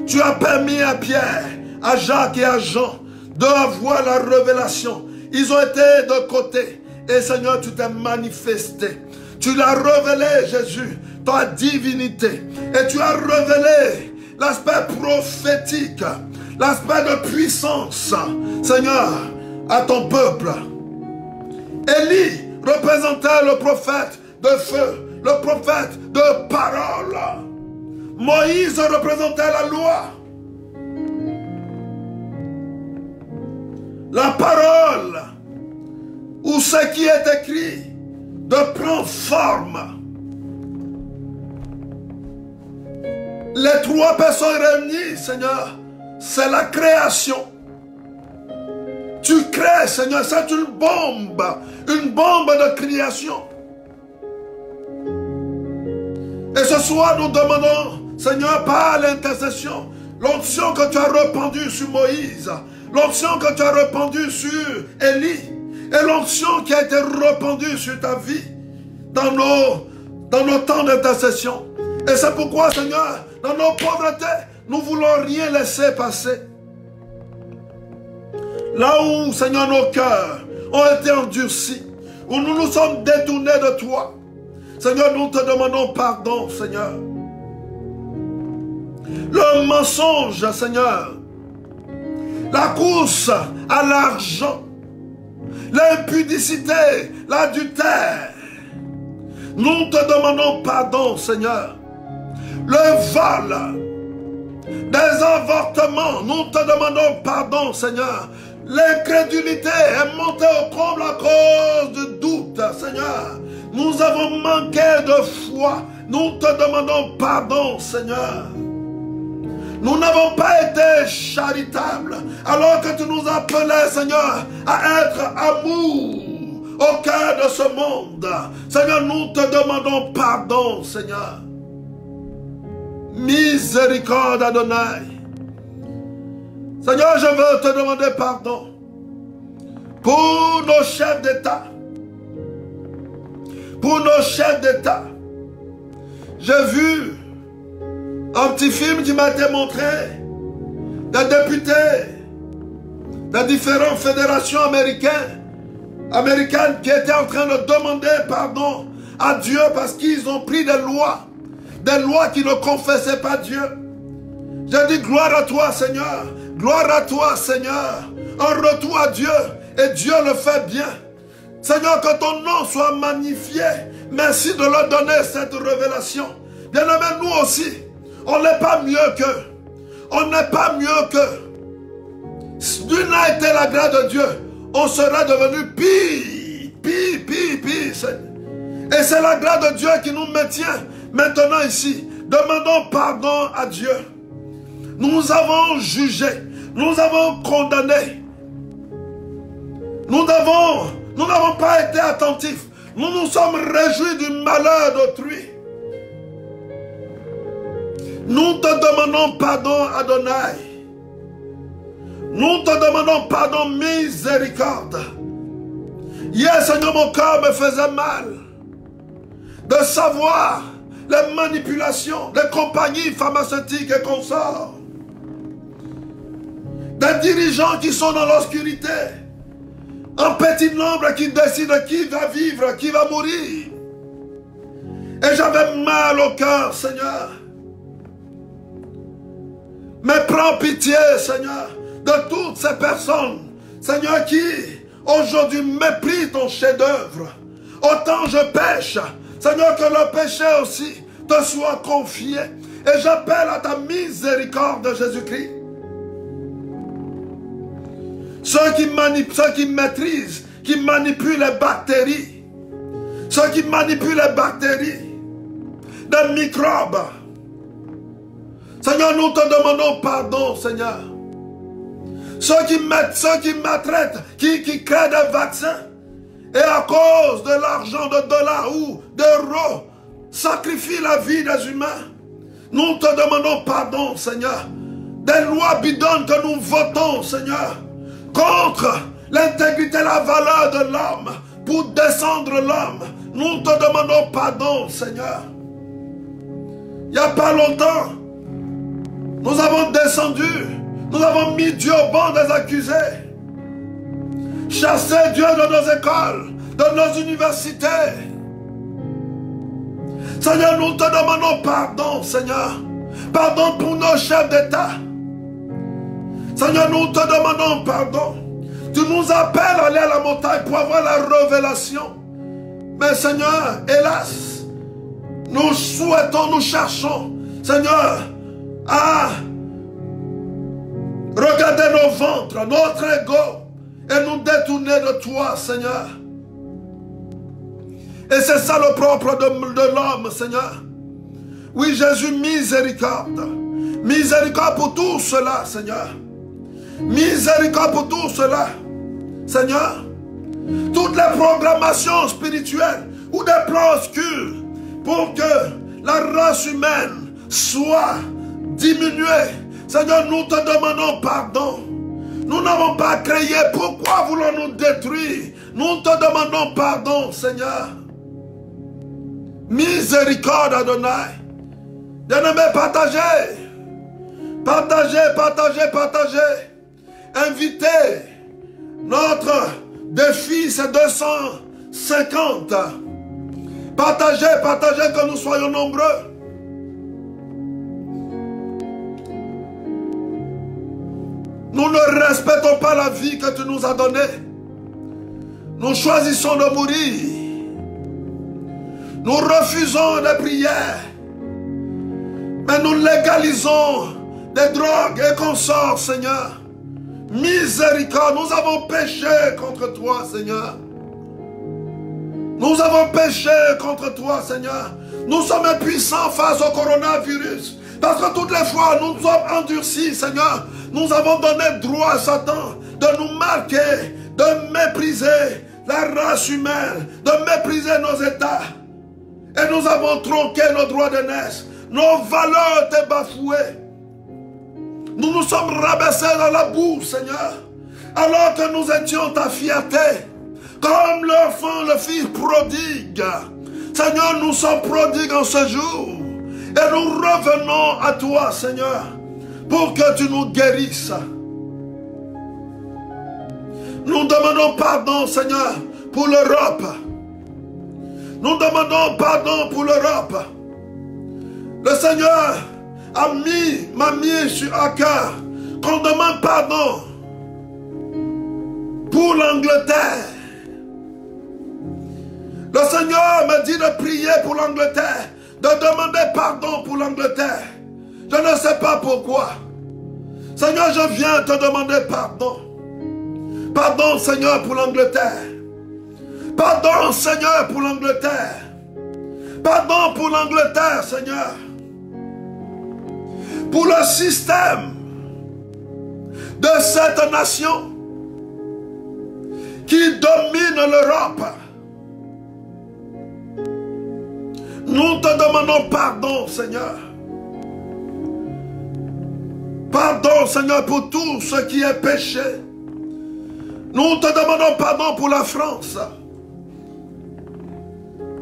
tu as permis à Pierre, à Jacques et à Jean d'avoir la révélation. Ils ont été de côté. Et Seigneur, tu t'es manifesté. Tu l'as révélé, Jésus, ta divinité. Et tu as révélé l'aspect prophétique, l'aspect de puissance, Seigneur, à ton peuple. Élie représentait le prophète de feu, le prophète de parole. Moïse représentait la loi. La parole, ou ce qui est écrit, de prendre forme. Les trois personnes réunies, Seigneur, c'est la création. Tu crées, Seigneur, c'est une bombe de création. Et ce soir, nous demandons, Seigneur, par l'intercession, l'onction que tu as répandue sur Moïse, l'onction que tu as répandue sur Élie, et l'onction qui a été répandue sur ta vie dans nos temps d'intercession. Et c'est pourquoi, Seigneur, dans nos pauvretés, nous ne voulons rien laisser passer. Là où, Seigneur, nos cœurs ont été endurcis, où nous nous sommes détournés de toi. Seigneur, nous te demandons pardon, Seigneur. Le mensonge, Seigneur, la course à l'argent, l'impudicité, l'adultère. Nous te demandons pardon, Seigneur. Le vol, des avortements, nous te demandons pardon, Seigneur. L'incrédulité est montée au comble à cause du doute, Seigneur. Nous avons manqué de foi. Nous te demandons pardon, Seigneur. Nous n'avons pas été charitables alors que tu nous appelais, Seigneur, à être amour au cœur de ce monde. Seigneur, nous te demandons pardon, Seigneur. Miséricorde, Adonai. Seigneur, je veux te demander pardon pour nos chefs d'État. Pour nos chefs d'État. J'ai vu un petit film qui m'a été montré des députés de différentes fédérations américaines qui étaient en train de demander pardon à Dieu parce qu'ils ont pris des lois qui ne confessaient pas Dieu. J'ai dit gloire à toi, Seigneur. Gloire à toi, Seigneur. Un retour à Dieu. Et Dieu le fait bien. Seigneur, que ton nom soit magnifié. Merci de leur donner cette révélation. Bien-aimés, nous aussi, on n'est pas mieux qu'eux. On n'est pas mieux qu'eux. Si Dieu n'a été la grâce de Dieu, on serait devenu pire. Et c'est la grâce de Dieu qui nous maintient maintenant ici. Demandons pardon à Dieu. Nous avons jugé, nous avons condamné. Nous n'avons pas été attentifs. Nous nous sommes réjouis du malheur d'autrui. Nous te demandons pardon, Adonai. Nous te demandons pardon, miséricorde. Hier, Seigneur, mon cœur me faisait mal de savoir les manipulations des compagnies pharmaceutiques et consorts. Des dirigeants qui sont dans l'obscurité. Un petit nombre qui décide qui va vivre, qui va mourir. Et j'avais mal au cœur, Seigneur. Mais prends pitié, Seigneur, de toutes ces personnes, Seigneur, qui aujourd'hui méprisent ton chef-d'œuvre. Autant je pêche, Seigneur, que le péché aussi te soit confié. Et j'appelle à ta miséricorde, Jésus-Christ. Ceux qui maîtrisent, qui manipulent les bactéries. Ceux qui manipulent les bactéries. Des microbes. Seigneur, nous te demandons pardon, Seigneur. Ceux qui maltraitent, qui créent des vaccins. Et à cause de l'argent, de dollars ou d'euros, sacrifient la vie des humains. Nous te demandons pardon, Seigneur. Des lois bidonnes que nous votons, Seigneur, contre l'intégrité, la valeur de l'homme, pour descendre l'homme. Nous te demandons pardon, Seigneur. Il n'y a pas longtemps, nous avons descendu, nous avons mis Dieu au banc des accusés. Chassé Dieu de nos écoles, de nos universités. Seigneur, nous te demandons pardon, Seigneur. Pardon pour nos chefs d'État. Seigneur, nous te demandons pardon. Tu nous appelles à aller à la montagne pour avoir la révélation. Mais Seigneur, hélas, nous souhaitons, nous cherchons, Seigneur, à regarder nos ventres, notre ego, et nous détourner de toi, Seigneur. Et c'est ça le propre de l'homme, Seigneur. Oui, Jésus, miséricorde. Miséricorde pour tout cela, Seigneur. Miséricorde pour tout cela, Seigneur. Toutes les programmations spirituelles ou des plans obscurs pour que la race humaine soit diminuée. Seigneur, nous te demandons pardon. Nous n'avons pas créé. Pourquoi voulons-nous détruire? Nous te demandons pardon, Seigneur. Miséricorde, Adonai. Bien-aimé, partagez. Partagez. Invitez. Notre défi, c'est 200 50. Partagez, partagez, que nous soyons nombreux. Nous ne respectons pas la vie que tu nous as donnée. Nous choisissons de mourir. Nous refusons les prières. Mais nous légalisons des drogues et consorts, Seigneur. Miséricorde, nous avons péché contre toi, Seigneur. Nous avons péché contre toi, Seigneur. Nous sommes impuissants face au coronavirus. Parce que toutes les fois, nous sommes endurcis, Seigneur. Nous avons donné droit à Satan de nous marquer, de mépriser la race humaine, de mépriser nos états. Et nous avons tronqué nos droits de naissance. Nos valeurs étaient bafouées. Nous nous sommes rabaissés dans la boue, Seigneur. Alors que nous étions ta fierté. Comme l'enfant, le fils prodigue. Seigneur, nous sommes prodigues en ce jour. Et nous revenons à toi, Seigneur, pour que tu nous guérisses. Nous demandons pardon, Seigneur, pour l'Europe. Nous demandons pardon pour l'Europe. Le Seigneur m'a mis sur un cœur qu'on demande pardon pour l'Angleterre. Le Seigneur me dit de prier pour l'Angleterre, de demander pardon pour l'Angleterre. Je ne sais pas pourquoi. Seigneur, je viens te demander pardon. Pardon, Seigneur, pour l'Angleterre. Pardon, Seigneur, pour l'Angleterre. Pardon pour l'Angleterre, Seigneur. Pour le système de cette nation qui domine l'Europe. Nous te demandons pardon, Seigneur. Pardon, Seigneur, pour tout ce qui est péché. Nous te demandons pardon pour la France.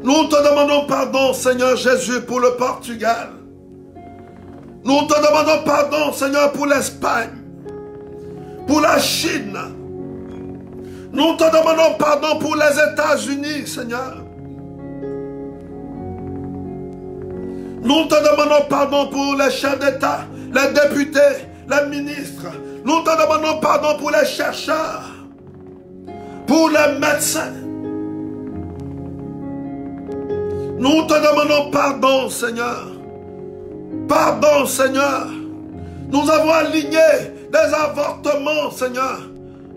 Nous te demandons pardon, Seigneur Jésus, pour le Portugal. Nous te demandons pardon, Seigneur, pour l'Espagne, pour la Chine. Nous te demandons pardon pour les États-Unis, Seigneur. Nous te demandons pardon pour les chefs d'État, les députés, les ministres. Nous te demandons pardon pour les chercheurs, pour les médecins. Nous te demandons pardon, Seigneur. Pardon, Seigneur. Nous avons aligné des avortements, Seigneur.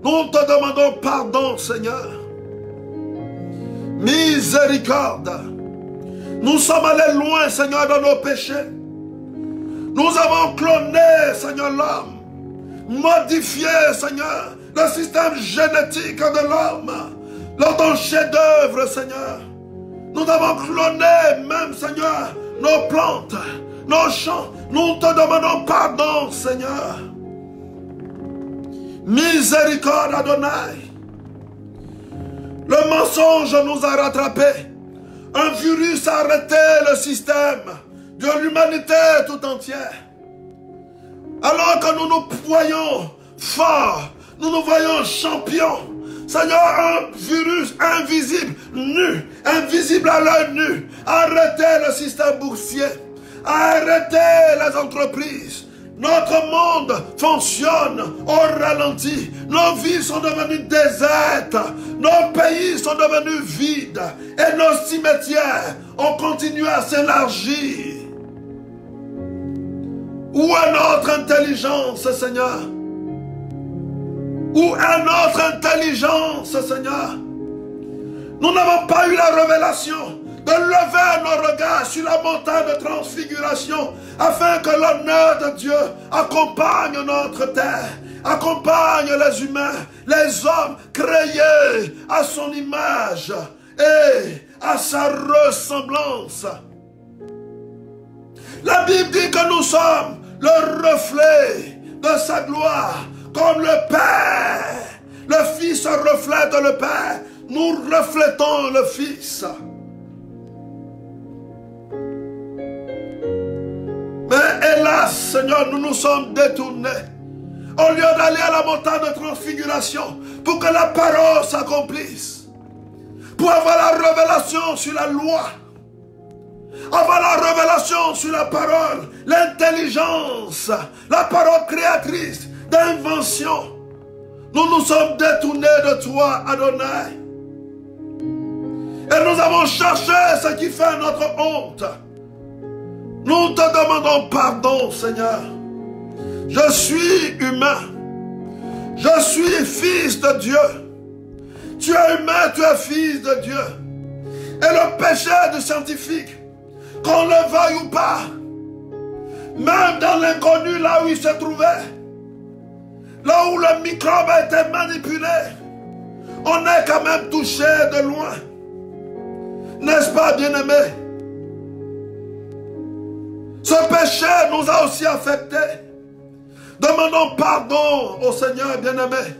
Nous te demandons pardon, Seigneur. Miséricorde. Nous sommes allés loin, Seigneur, dans nos péchés. Nous avons cloné, Seigneur, l'homme. Modifié, Seigneur, le système génétique de l'homme. Dans ton chef-d'œuvre, Seigneur. Nous avons cloné même, Seigneur, nos plantes, nos champs. Nous te demandons pardon, Seigneur. Miséricorde, Adonai. Le mensonge nous a rattrapés. Un virus a arrêté le système de l'humanité tout entière. Alors que nous nous voyons forts, nous nous voyons champions. Seigneur, un virus invisible, nu, invisible à l'œil nu, arrêtez le système boursier, arrêtez les entreprises. Notre monde fonctionne au ralenti. Nos vies sont devenues désertes. Nos pays sont devenus vides. Et nos cimetières ont continué à s'élargir. Où est notre intelligence, Seigneur? Où est notre intelligence, Seigneur? Nous n'avons pas eu la révélation de lever nos regards sur la montagne de transfiguration afin que l'honneur de Dieu accompagne notre terre, accompagne les humains, les hommes créés à son image et à sa ressemblance. La Bible dit que nous sommes le reflet de sa gloire, comme le Père. Le Fils reflète le Père, nous reflétons le Fils. Mais hélas, Seigneur, nous nous sommes détournés. Au lieu d'aller à la montagne de transfiguration pour que la parole s'accomplisse, pour avoir la révélation sur la loi, avoir la révélation sur la parole, l'intelligence, la parole créatrice d'invention. Nous nous sommes détournés de toi, Adonai. Et nous avons cherché ce qui fait notre honte. Nous te demandons pardon, Seigneur. Je suis humain. Je suis fils de Dieu. Tu es humain, tu es fils de Dieu. Et le péché du scientifique, qu'on le veuille ou pas, même dans l'inconnu, là où il se trouvait, là où le microbe a été manipulé, on est quand même touché de loin. N'est-ce pas, bien-aimé? Ce péché nous a aussi affectés. Demandons pardon au Seigneur, bien-aimé.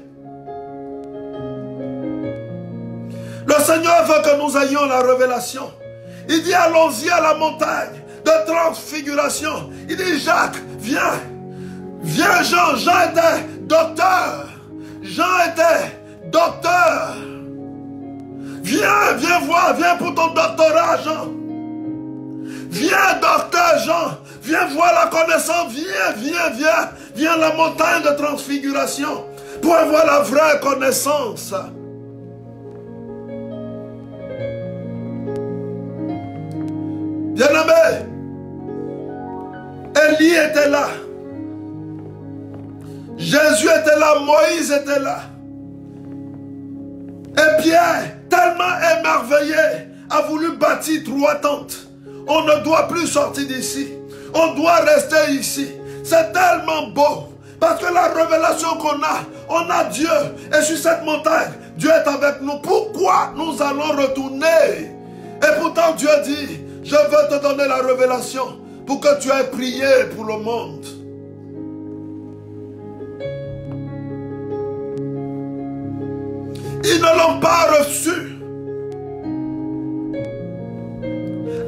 Le Seigneur veut que nous ayons la révélation. Il dit, allons-y à la montagne de transfiguration. Il dit, Jacques, viens. Viens, Jean. Jean était docteur. Jean était docteur. Viens, viens voir, viens pour ton doctorat, Jean. Viens, docteur Jean. Viens voir la connaissance. Viens à la montagne de transfiguration pour avoir la vraie connaissance. Bien-aimé, Élie était là. Jésus était là, Moïse était là. Et Pierre, tellement émerveillé, a voulu bâtir 3 tentes. On ne doit plus sortir d'ici. On doit rester ici. C'est tellement beau. Parce que la révélation on a Dieu. Et sur cette montagne, Dieu est avec nous. Pourquoi nous allons retourner? Et pourtant Dieu dit, je veux te donner la révélation pour que tu aies prié pour le monde. Ils ne l'ont pas reçu.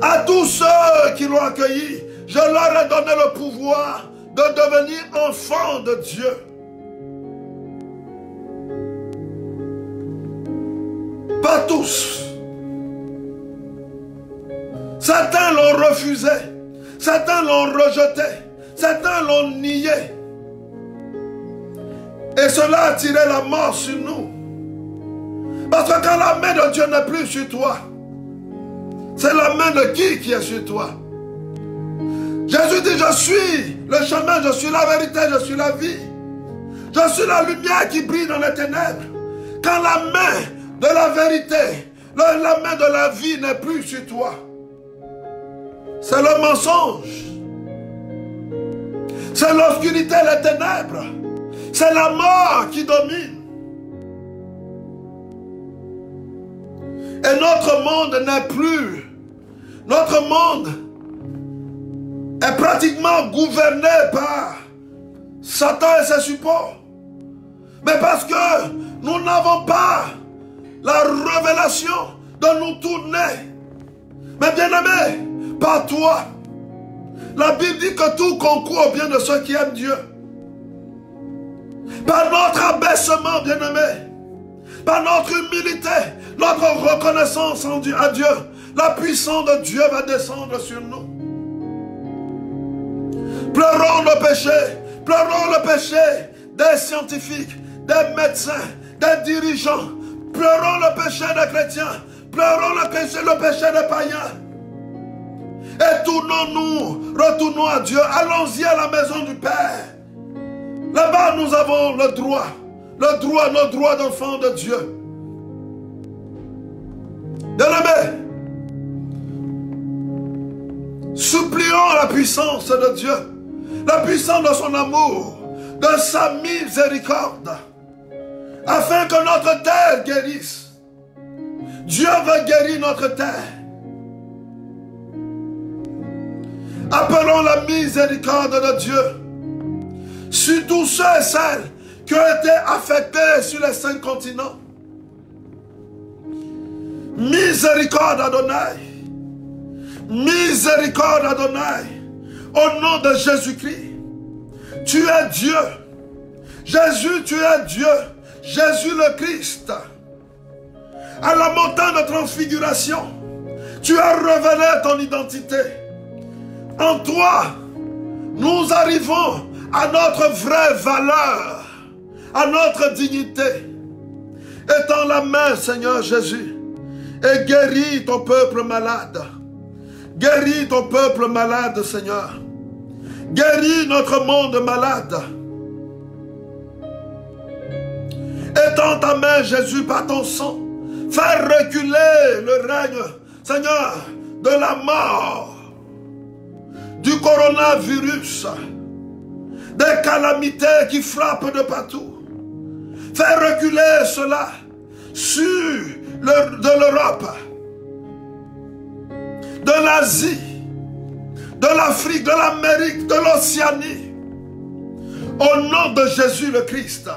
À tous ceux qui l'ont accueilli, je leur ai donné le pouvoir de devenir enfants de Dieu. Pas tous. Certains l'ont refusé. Certains l'ont rejeté. Certains l'ont nié. Et cela a tiré la mort sur nous. Parce que quand la main de Dieu n'est plus sur toi, c'est la main de qui est sur toi? Jésus dit, je suis le chemin, je suis la vérité, je suis la vie. Je suis la lumière qui brille dans les ténèbres. Quand la main de la vérité, la main de la vie n'est plus sur toi, c'est le mensonge. C'est l'obscurité, les ténèbres. C'est la mort qui domine. Et notre monde n'est plus. Notre monde est pratiquement gouverné par Satan et ses supports. Mais parce que nous n'avons pas la révélation de nous tourner. Mais bien aimé, par toi, la Bible dit que tout concourt au bien de ceux qui aiment Dieu. Par notre abaissement, bien aimé, par notre humilité, notre reconnaissance à Dieu, la puissance de Dieu va descendre sur nous. Pleurons le péché des scientifiques, des médecins, des dirigeants. Pleurons le péché des chrétiens, pleurons le péché des païens. Et tournons-nous, retournons à Dieu, allons-y à la maison du Père. Là-bas nous avons le droit, nos droits d'enfants de Dieu. Bien-aimés, supplions la puissance de Dieu, la puissance de son amour, de sa miséricorde, afin que notre terre guérisse. Dieu veut guérir notre terre. Appelons la miséricorde de Dieu sur tous ceux et celles qui ont été affectés sur les 5 continents. Miséricorde Adonai. Miséricorde Adonai. Au nom de Jésus-Christ. Tu es Dieu. Jésus, tu es Dieu. Jésus le Christ. à la montagne de transfiguration, tu as révélé ton identité. En toi, nous arrivons à notre vraie valeur, à notre dignité. Étends la main, Seigneur Jésus, et guéris ton peuple malade. Guéris ton peuple malade, Seigneur. Guéris notre monde malade. Étends ta main, Jésus, par ton sang. Fais reculer le règne, Seigneur, de la mort, du coronavirus, des calamités qui frappent de partout. Fais reculer cela sur de l'Europe, de l'Asie, de l'Afrique, de l'Amérique, de l'Océanie. Au nom de Jésus le Christ.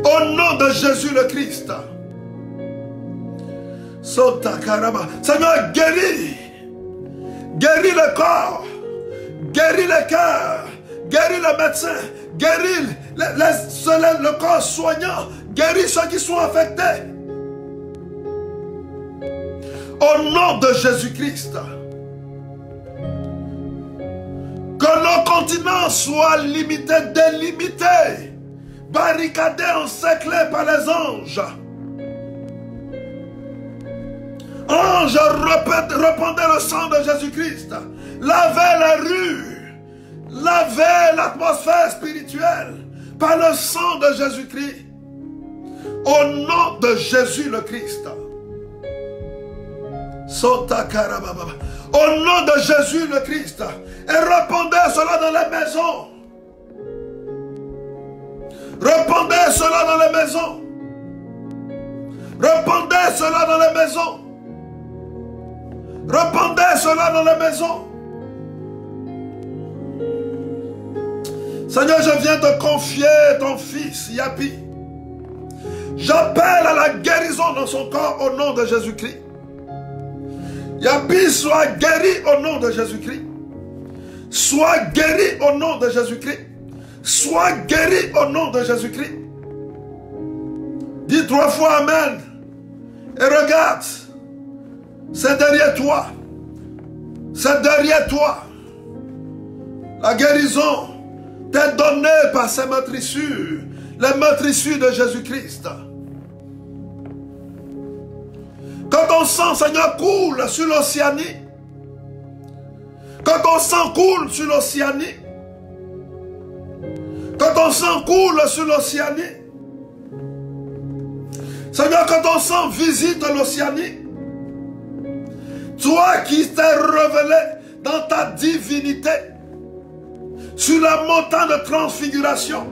Au nom de Jésus le Christ. Sota Karama. Seigneur, guéris. Guéris le corps. Guéris le cœur. Guéris le médecin. Guéris le corps soignant. Guéris ceux qui sont affectés. Au nom de Jésus-Christ. Que nos continents soient limités, délimités, barricadés, encerclés par les anges. Anges, répandez le sang de Jésus-Christ. Lavez les rues. Lavez l'atmosphère spirituelle par le sang de Jésus-Christ. Au nom de Jésus le Christ. Au nom de Jésus le Christ. Et répandez cela dans les maisons. Répandez cela dans les maisons. Répandez cela dans les maisons. Répandez cela dans les maisons. Seigneur, je viens te confier ton fils, Yapi. J'appelle à la guérison dans son corps au nom de Jésus-Christ. Yapi soit guéri au nom de Jésus-Christ. Sois guéri au nom de Jésus-Christ. Sois guéri au nom de Jésus-Christ. Dis 3 fois Amen. Et regarde. C'est derrière toi. C'est derrière toi. La guérison t'est donnée par ces meurtrissures. Les meurtrissures de Jésus-Christ. Quand ton sang, Seigneur, coule sur l'Océanie. Quand ton sang coule sur l'Océanie. Quand ton sang coule sur l'Océanie. Seigneur, quand ton sang visite l'Océanie. Toi qui t'es révélé dans ta divinité. Sur la montagne de transfiguration.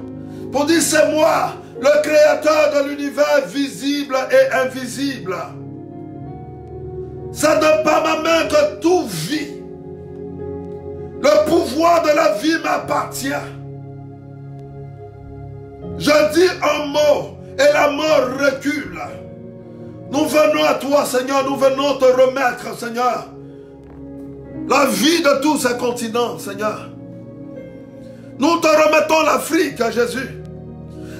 Pour dire c'est moi, le créateur de l'univers visible et invisible. C'est de par ma main que tout vit. Le pouvoir de la vie m'appartient. Je dis un mot et la mort recule. Nous venons à toi, Seigneur, nous venons te remettre, Seigneur, la vie de tous ces continents, Seigneur. Nous te remettons l'Afrique, Jésus.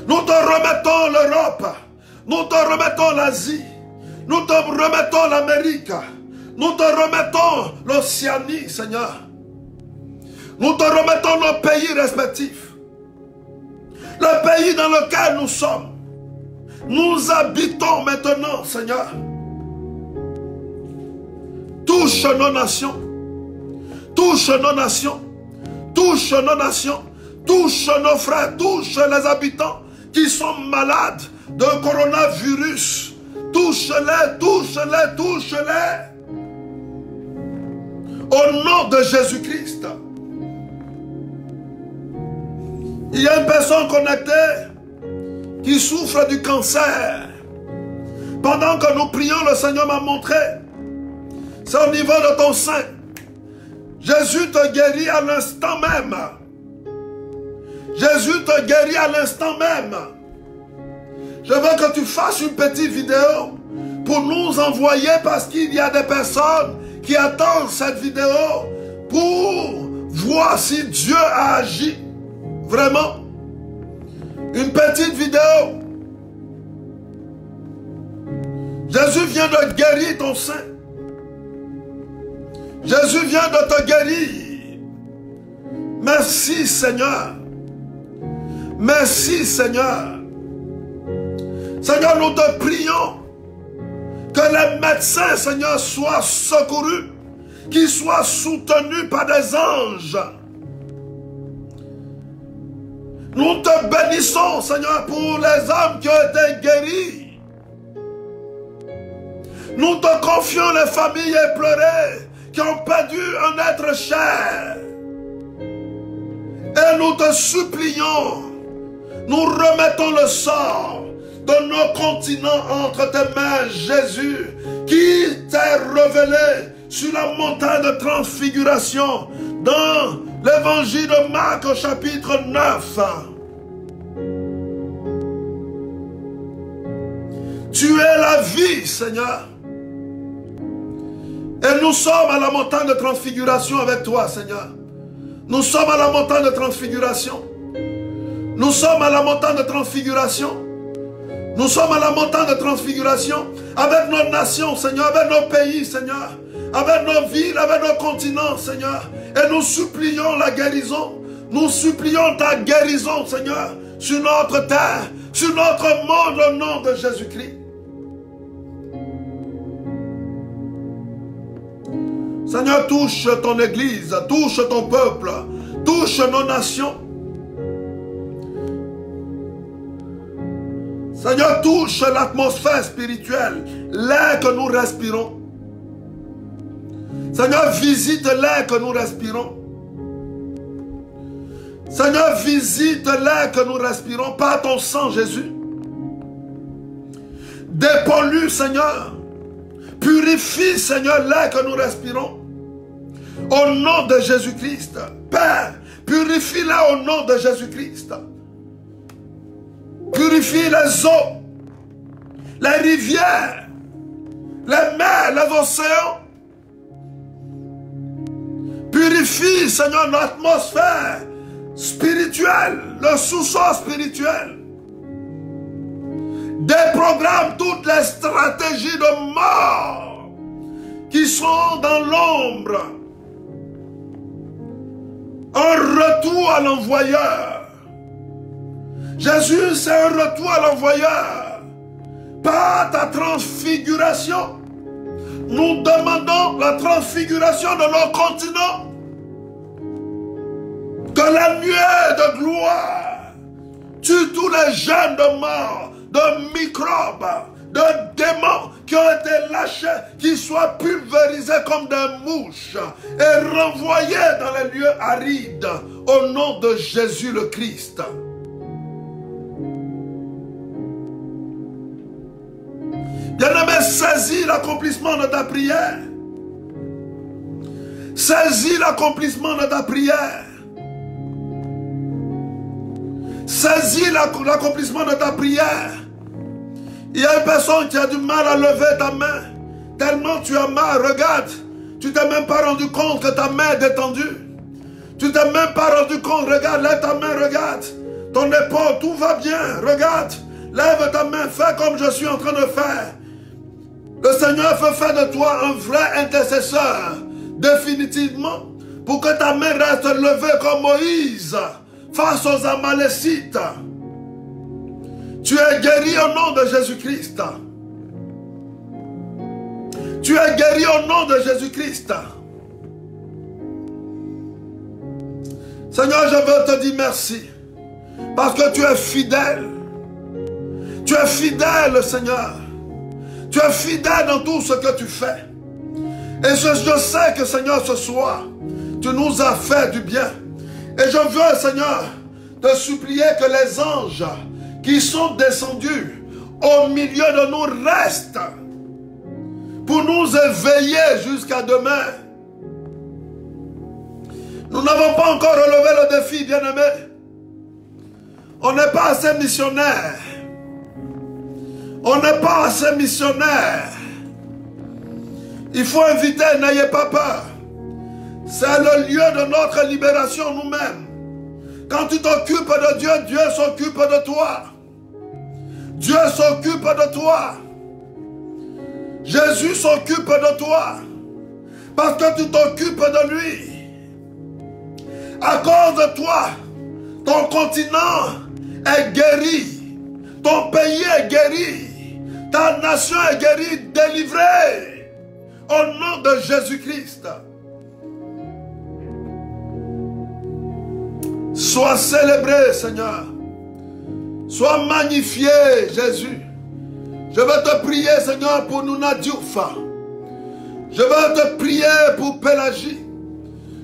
Nous te remettons l'Europe. Nous te remettons l'Asie. Nous te remettons l'Amérique. Nous te remettons l'Océanie, Seigneur. Nous te remettons nos pays respectifs. Le pays dans lequel nous sommes. Nous habitons maintenant, Seigneur. Touche nos nations. Touche nos nations. Touche nos nations. Touche nos frères. Touche les habitants qui sont malades d'un coronavirus. Touche-les, touche-les, touche-les. Au nom de Jésus-Christ. Il y a une personne connectée qui souffre du cancer. Pendant que nous prions, le Seigneur m'a montré. C'est au niveau de ton sein. Jésus te guérit à l'instant même. Jésus te guérit à l'instant même. Je veux que tu fasses une petite vidéo pour nous envoyer parce qu'il y a des personnes qui attendent cette vidéo pour voir si Dieu a agi. Vraiment. Une petite vidéo. Jésus vient de guérir ton sein. Jésus vient de te guérir. Merci Seigneur. Merci Seigneur. Seigneur, nous te prions que les médecins, Seigneur, soient secourus, qu'ils soient soutenus par des anges. Nous te bénissons, Seigneur, pour les hommes qui ont été guéris. Nous te confions les familles éplorées qui ont perdu un être cher. Et nous te supplions, nous remettons le sort de nos continents entre tes mains, Jésus, qui t'est révélé sur la montagne de transfiguration dans l'évangile de Marc au chapitre 9. Tu es la vie, Seigneur. Et nous sommes à la montagne de transfiguration avec toi, Seigneur. Nous sommes à la montagne de transfiguration. Nous sommes à la montagne de transfiguration. Nous sommes à la montagne de transfiguration avec nos nations, Seigneur, avec nos pays, Seigneur, avec nos villes, avec nos continents, Seigneur. Et nous supplions la guérison. Nous supplions ta guérison, Seigneur, sur notre terre, sur notre monde, au nom de Jésus-Christ. Seigneur, touche ton Église, touche ton peuple, touche nos nations. Seigneur, touche l'atmosphère spirituelle, l'air que nous respirons. Seigneur, visite l'air que nous respirons. Seigneur, visite l'air que nous respirons par ton sang, Jésus. Dépollue, Seigneur. Purifie, Seigneur, l'air que nous respirons. Au nom de Jésus-Christ. Père, purifie-la au nom de Jésus-Christ. Purifie les eaux, les rivières, les mers, les océans. Purifie, Seigneur, l'atmosphère spirituelle, le sous-sol spirituel. Déprogramme toutes les stratégies de mort qui sont dans l'ombre. Un retour à l'envoyeur. Jésus, c'est un retour à l'envoyeur. Par ta transfiguration, nous demandons la transfiguration de nos continents. Que la nuée de gloire tue tous les germes de mort, de microbes, de démons qui ont été lâchés, qui soient pulvérisés comme des mouches et renvoyés dans les lieux arides au nom de Jésus le Christ. Bien-aimé, saisis l'accomplissement de ta prière. Saisis l'accomplissement de ta prière. Saisis l'accomplissement de ta prière. Il y a une personne qui a du mal à lever ta main. Tellement tu as mal, regarde. Tu t'es même pas rendu compte que ta main est détendue. Tu t'es même pas rendu compte, regarde, lève ta main, regarde. Ton épaule, tout va bien, regarde. Lève ta main, fais comme je suis en train de faire. Le Seigneur veut faire de toi un vrai intercesseur, définitivement, pour que ta main reste levée comme Moïse, face aux Amalécites. Tu es guéri au nom de Jésus-Christ. Tu es guéri au nom de Jésus-Christ. Seigneur, je veux te dire merci, parce que tu es fidèle. Tu es fidèle, Seigneur. Tu es fidèle dans tout ce que tu fais. Et je sais que, Seigneur, ce soir, tu nous as fait du bien. Et je veux, Seigneur, te supplier que les anges qui sont descendus au milieu de nous restent pour nous éveiller jusqu'à demain. Nous n'avons pas encore relevé le défi, bien-aimés. On n'est pas assez missionnaires. On n'est pas assez missionnaires. Il faut inviter, n'ayez pas peur. C'est le lieu de notre libération nous-mêmes. Quand tu t'occupes de Dieu, Dieu s'occupe de toi. Dieu s'occupe de toi. Jésus s'occupe de toi. Parce que tu t'occupes de lui. À cause de toi, ton continent est guéri. Ton pays est guéri. Ta nation est guérie, délivrée. Au nom de Jésus-Christ. Sois célébré, Seigneur. Sois magnifié, Jésus. Je veux te prier, Seigneur, pour Nouna Diouf. Je veux te prier pour Pélagie.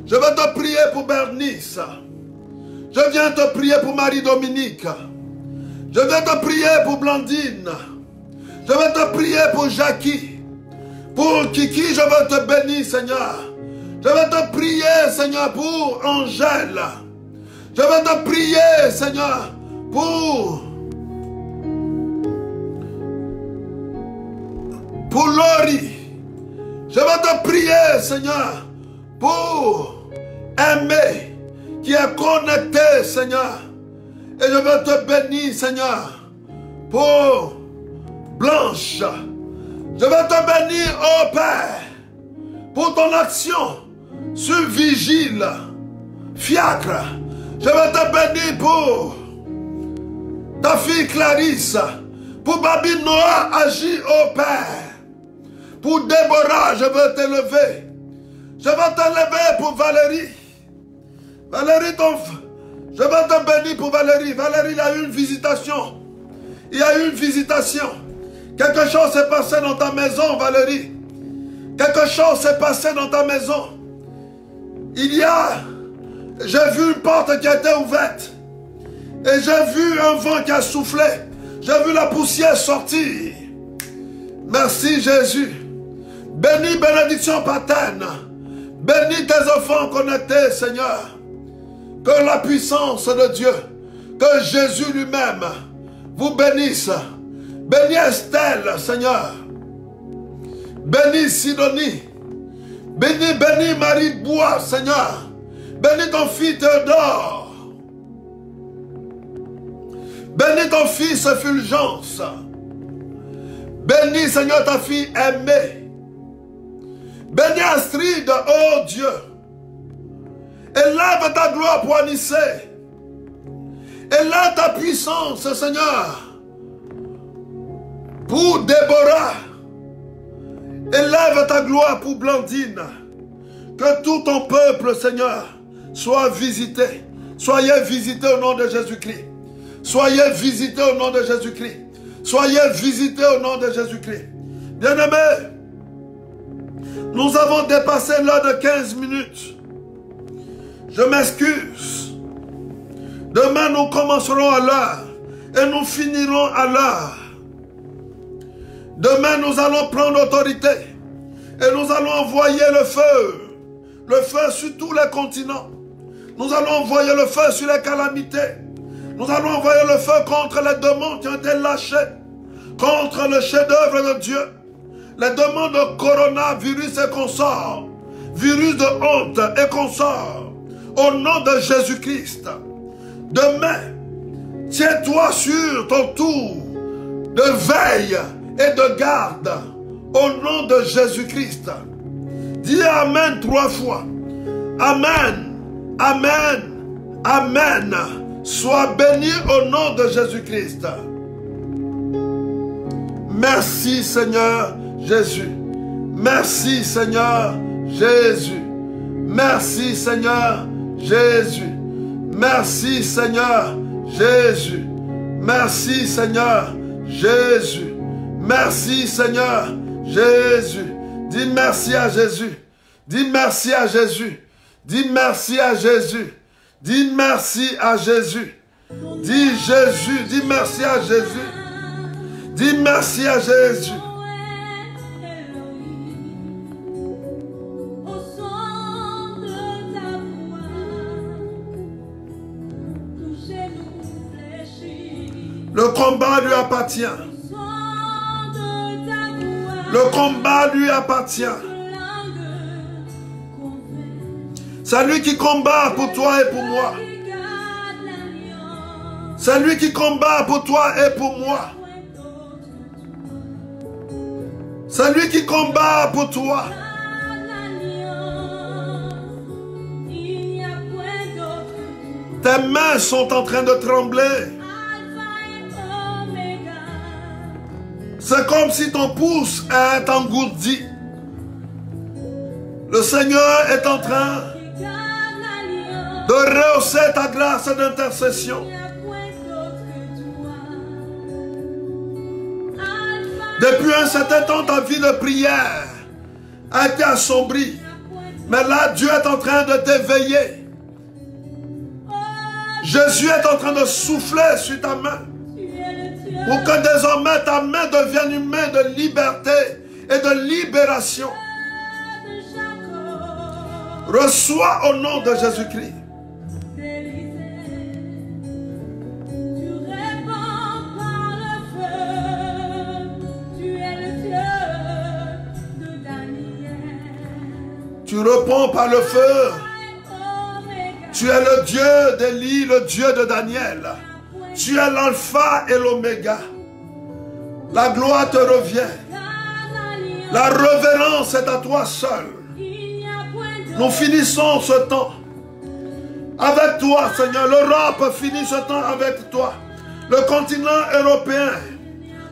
Je veux te prier pour Bernice. Je viens te prier pour Marie-Dominique. Je veux te prier pour Blandine. Je veux te prier pour Jackie. Pour Kiki, je veux te bénir, Seigneur. Je veux te prier, Seigneur, pour Angèle. Je veux te prier, Seigneur, pour Laurie. Je veux te prier, Seigneur, pour Aimé, qui est connecté, Seigneur. Et je veux te bénir, Seigneur, pour Blanche. Je veux te bénir, ô Père, pour ton action sur Vigile, Fiacre. Je veux te bénir pour ta fille Clarisse, pour Babi Noah, agis, ô Père. Pour Déborah, je veux t'élever. Je veux t'élever pour Valérie. Valérie, je veux te bénir pour Valérie. Valérie, il a eu une visitation. Il y a eu une visitation. Quelque chose s'est passé dans ta maison, Valérie. Quelque chose s'est passé dans ta maison. J'ai vu une porte qui a été ouverte. Et j'ai vu un vent qui a soufflé. J'ai vu la poussière sortir. Merci Jésus. Bénis bénédiction paterne. Bénis tes enfants connectés, Seigneur. Que la puissance de Dieu, que Jésus lui-même vous bénisse. Bénis Estelle, Seigneur. Bénis Sidonie. Bénis Marie-Bois, Seigneur. Bénis ton fils Théodore. Bénis ton fils Fulgence. Bénis, Seigneur, ta fille Aimée. Bénis Astrid, oh Dieu. Élève ta gloire pour Anissé. Élève ta puissance, Seigneur, pour Déborah. Élève ta gloire pour Blandine. Que tout ton peuple, Seigneur, soit visité. Soyez visités au nom de Jésus-Christ. Soyez visités au nom de Jésus-Christ. Soyez visités au nom de Jésus-Christ. Bien-aimés, nous avons dépassé l'heure de 15 minutes. Je m'excuse. Demain, nous commencerons à l'heure et nous finirons à l'heure. Demain, nous allons prendre autorité et nous allons envoyer le feu sur tous les continents. Nous allons envoyer le feu sur les calamités. Nous allons envoyer le feu contre les démons qui ont été lâchés, contre le chef-d'œuvre de Dieu, les démons de coronavirus et consorts, virus de honte et consorts, au nom de Jésus-Christ. Demain, tiens-toi sur ton tour de veille et de garde, au nom de Jésus-Christ. Dis Amen 3 fois. Amen, Amen, Amen. Sois béni au nom de Jésus-Christ. Merci Seigneur Jésus. Merci Seigneur Jésus. Merci Seigneur Jésus. Merci Seigneur Jésus. Merci Seigneur Jésus. Merci Seigneur Jésus. Dis merci à Jésus. Dis merci à Jésus. Dis merci à Jésus. Dis merci à Jésus. Dis Jésus. Dis merci à Jésus. Dis merci à Jésus. Le combat lui appartient. Le combat lui appartient. C'est lui qui combat pour toi et pour moi. C'est lui qui combat pour toi et pour moi. C'est lui qui combat pour toi. Tes mains sont en train de trembler. C'est comme si ton pouce est engourdi. Le Seigneur est en train de rehausser ta grâce d'intercession. Depuis un certain temps, ta vie de prière a été assombrie. Mais là, Dieu est en train de t'éveiller. Jésus est en train de souffler sur ta main. Pour que désormais ta main devienne une main de liberté et de libération. Reçois au nom de Jésus-Christ. Tu réponds par le feu. Tu es le Dieu d'Élie, le Dieu de Daniel. Tu es l'alpha et l'oméga. La gloire te revient. La révérence est à toi seul. Nous finissons ce temps avec toi, Seigneur. L'Europe finit ce temps avec toi. Le continent européen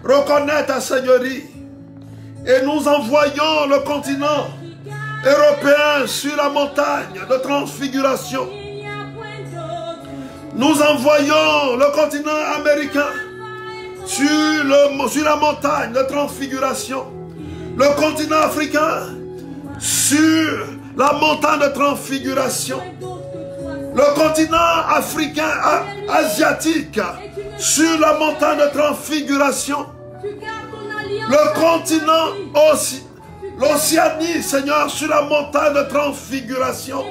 reconnaît ta Seigneurie. Et nous envoyons le continent européen sur la montagne de transfiguration. Nous envoyons le continent américain sur la montagne de transfiguration. Le continent africain sur la montagne de transfiguration. Le continent africain, asiatique sur la montagne de transfiguration. Le continent aussi. L'Océanie, Seigneur, sur la montagne de transfiguration.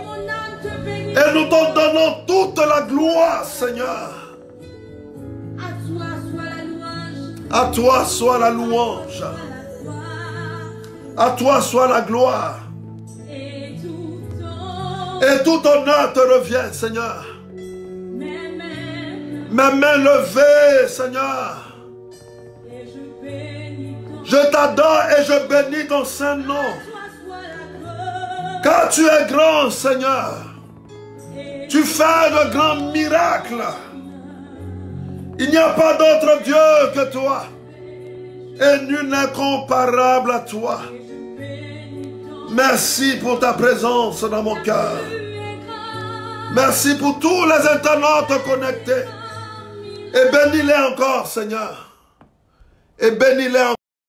Et nous te donnons toute la gloire, Seigneur. À toi soit la louange. À toi soit la gloire. Et tout honneur te revient, Seigneur. Mes mains levées, Seigneur. Je t'adore et je bénis ton saint nom. Car tu es grand, Seigneur. Tu fais de grands miracles. Il n'y a pas d'autre Dieu que toi. Et nul n'est comparable à toi. Merci pour ta présence dans mon cœur. Merci pour tous les internautes connectés. Et bénis-les encore, Seigneur. Et bénis-les encore.